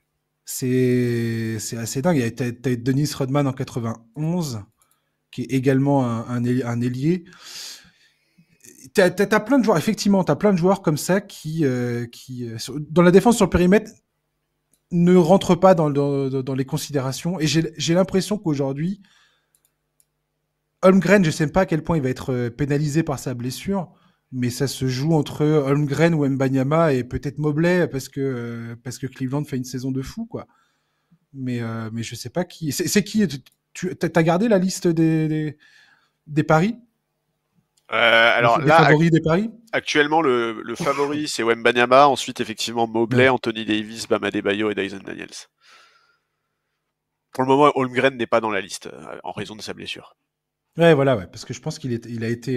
C'est assez dingue. T'as Dennis Rodman en 91, qui est également un ailier. T'as plein de joueurs, effectivement, t'as plein de joueurs comme ça qui dans la défense sur le périmètre, ne rentrent pas dans les considérations. Et j'ai l'impression qu'aujourd'hui, Holmgren, je ne sais pas à quel point il va être pénalisé par sa blessure, mais ça se joue entre Holmgren ou Mbanyama et peut-être Mobley parce que Cleveland fait une saison de fou, quoi. Mais je sais pas qui. C'est qui. Tu as gardé la liste des paris, Alors des là, favoris des paris? actuellement, le favori, c'est Wembanyama. Ensuite, effectivement, Mobley, Ouais. Anthony Davis, Bam Adebayo et Dyson Daniels. Pour le moment, Holmgren n'est pas dans la liste en raison de sa blessure. Ouais, voilà, ouais, parce que je pense qu'il a été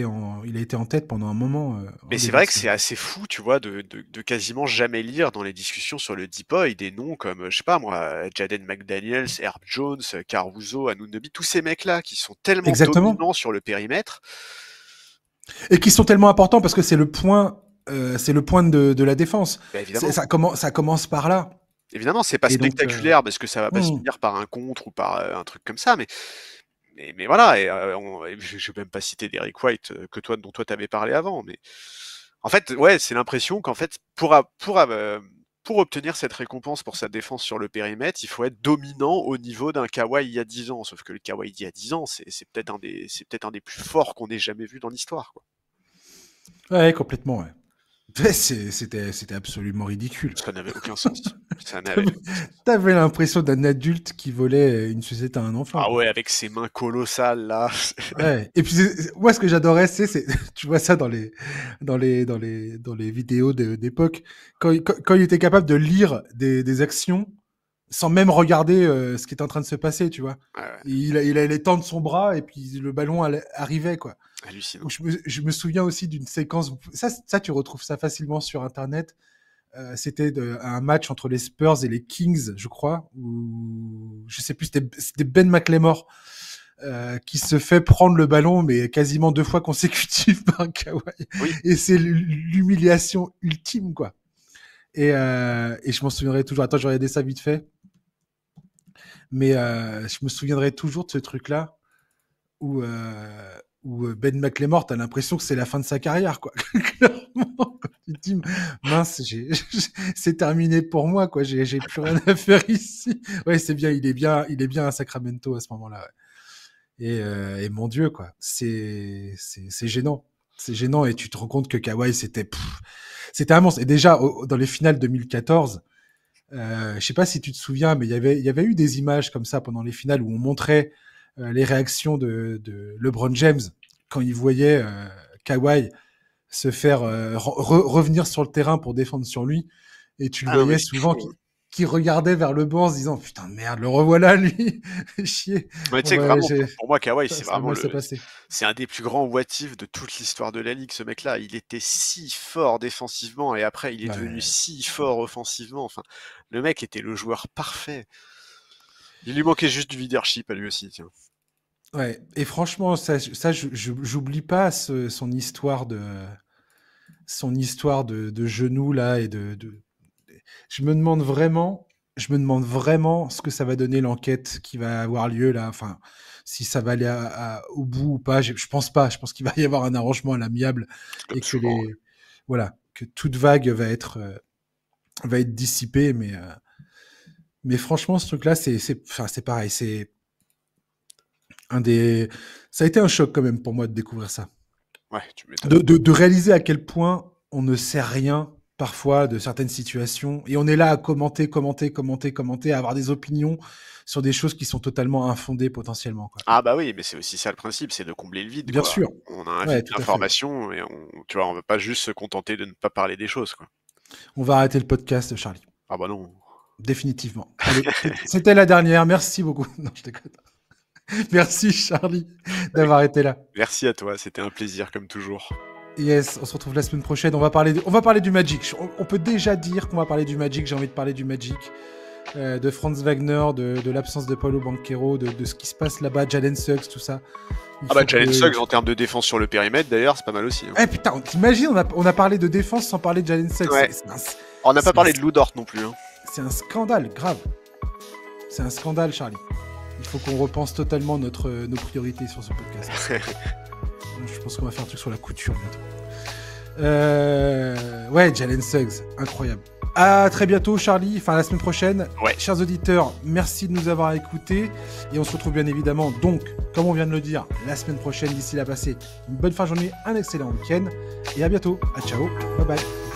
en tête pendant un moment en Mais c'est début de vrai que saison. c'est assez fou, tu vois, de quasiment jamais lire dans les discussions sur le Depoy des noms comme, je sais pas moi, Jaden McDaniels, Herb Jones, Caruso, Anunoby, tous ces mecs-là qui sont tellement Exactement. dominants sur le périmètre. Et qui sont tellement importants parce que c'est le point de la défense. Bah, évidemment. Ça commence par là. Évidemment, c'est pas Et donc, spectaculaire parce que ça va pas se hmm. finir par un contre ou par un truc comme ça, mais voilà. Et je vais même pas citer Derrick White dont toi t'avais parlé avant, mais en fait, ouais, c'est l'impression qu'en fait, pour obtenir cette récompense pour sa défense sur le périmètre, il faut être dominant au niveau d'un Kawhi il y a 10 ans. Sauf que le Kawhi d'il y a 10 ans, c'est peut-être un des plus forts qu'on ait jamais vu dans l'histoire, quoi. Ouais, complètement, ouais. Ouais, c'était absolument ridicule. Ça n'avait aucun sens. Ça n'avait T'avais aucun sens. t'avais l'impression d'un adulte qui volait une sucette à un enfant, Ah quoi. ouais, avec ses mains colossales, là. Ouais. Et puis moi, ce que j'adorais, tu vois ça dans les vidéos d'époque, quand il était capable de lire des actions sans même regarder ce qui était en train de se passer, tu vois. Ouais, ouais, Il allait tendre son bras et puis le ballon arrivait, quoi. Ou hallucinant. je me souviens aussi d'une séquence, ça, tu retrouves ça facilement sur Internet. C'était un match entre les Spurs et les Kings, je crois, ou je sais plus, c'était Ben McLemore qui se fait prendre le ballon, mais quasiment 2 fois consécutives par Kawhi. Oui. Et c'est l'humiliation ultime, quoi. Et je m'en souviendrai toujours. Attends, je vais regarder ça vite fait. Mais je me souviendrai toujours de ce truc-là où, Ben McLemore, t'as l'impression que c'est la fin de sa carrière, quoi. Clairement, tu te dis, mince, c'est terminé pour moi, quoi. J'ai plus rien à faire ici. Ouais, c'est bien, il est bien à Sacramento à ce moment-là. Ouais. Et mon Dieu, quoi, c'est gênant. C'est gênant et tu te rends compte que Kawhi, c'était un monstre. Et déjà, dans les finales 2014, je sais pas si tu te souviens, mais il y avait eu des images comme ça pendant les finales où on montrait les réactions de LeBron James quand il voyait Kawhi se faire revenir sur le terrain pour défendre sur lui. Et tu le Ah non, mais voyais c'est souvent fou. qui regardait vers le banc en se disant putain merde, le revoilà lui, chier. Mais tu Bon sais que bah vraiment, pour moi, Kawhi, c'est ça va vraiment mal se passer. c'est un des plus grands what if de toute l'histoire de la ligue, ce mec-là. Il était si fort défensivement et après, il est devenu Ouais. si fort offensivement. Enfin, le mec était le joueur parfait. Il lui manquait juste du leadership à lui aussi, tiens. Ouais. Et franchement, j'oublie pas son histoire de genou là et je me demande vraiment, ce que ça va donner l'enquête qui va avoir lieu là. Enfin, si ça va aller au bout ou pas. Je pense pas. Je pense qu'il va y avoir un arrangement à l'amiable Comme et que souvent. voilà, que toute vague va être dissipée. Mais franchement, ce truc-là, enfin, c'est pareil. Un des, ça a été un choc quand même pour moi de découvrir ça. Ouais, tu m'étonnes. De réaliser à quel point on ne sait rien parfois de certaines situations et on est là à commenter, à avoir des opinions sur des choses qui sont totalement infondées potentiellement, quoi. Ah bah oui, mais c'est aussi ça le principe, c'est de combler le vide, Bien quoi. sûr. On a un vide Ouais, tout à fait. d'information et tu vois, on va pas juste se contenter de ne pas parler des choses, quoi. On va arrêter le podcast, Charlie. Ah bah non. Définitivement. Allez, c'était la dernière. Merci beaucoup. Non, je déconne. Merci, Charlie, d'avoir été là. Merci à toi, c'était un plaisir comme toujours. Yes, on se retrouve la semaine prochaine. On va parler du Magic. On peut déjà dire qu'on va parler du Magic. J'ai envie de parler du Magic, de Franz Wagner, de l'absence de Paulo Banchero, de ce qui se passe là-bas, Jalen Suggs, tout ça. Ah bah Jalen Suggs en termes de défense sur le périmètre d'ailleurs, c'est pas mal aussi, hein. Eh putain, t'imagines, on a parlé de défense sans parler de Jalen Suggs. Ouais. On n'a pas parlé de Lou Dort non plus, hein. C'est un scandale, grave. C'est un scandale, Charlie. Il faut qu'on repense totalement nos priorités sur ce podcast. Je pense qu'on va faire un truc sur la couture bientôt. Ouais, Jalen Suggs, incroyable. À très bientôt, Charlie. Enfin, la semaine prochaine. Ouais. Chers auditeurs, merci de nous avoir écoutés. Et on se retrouve bien évidemment, donc, comme on vient de le dire, la semaine prochaine. D'ici là, passez une bonne fin de journée, un excellent week-end. Et à bientôt. À ciao. Bye bye.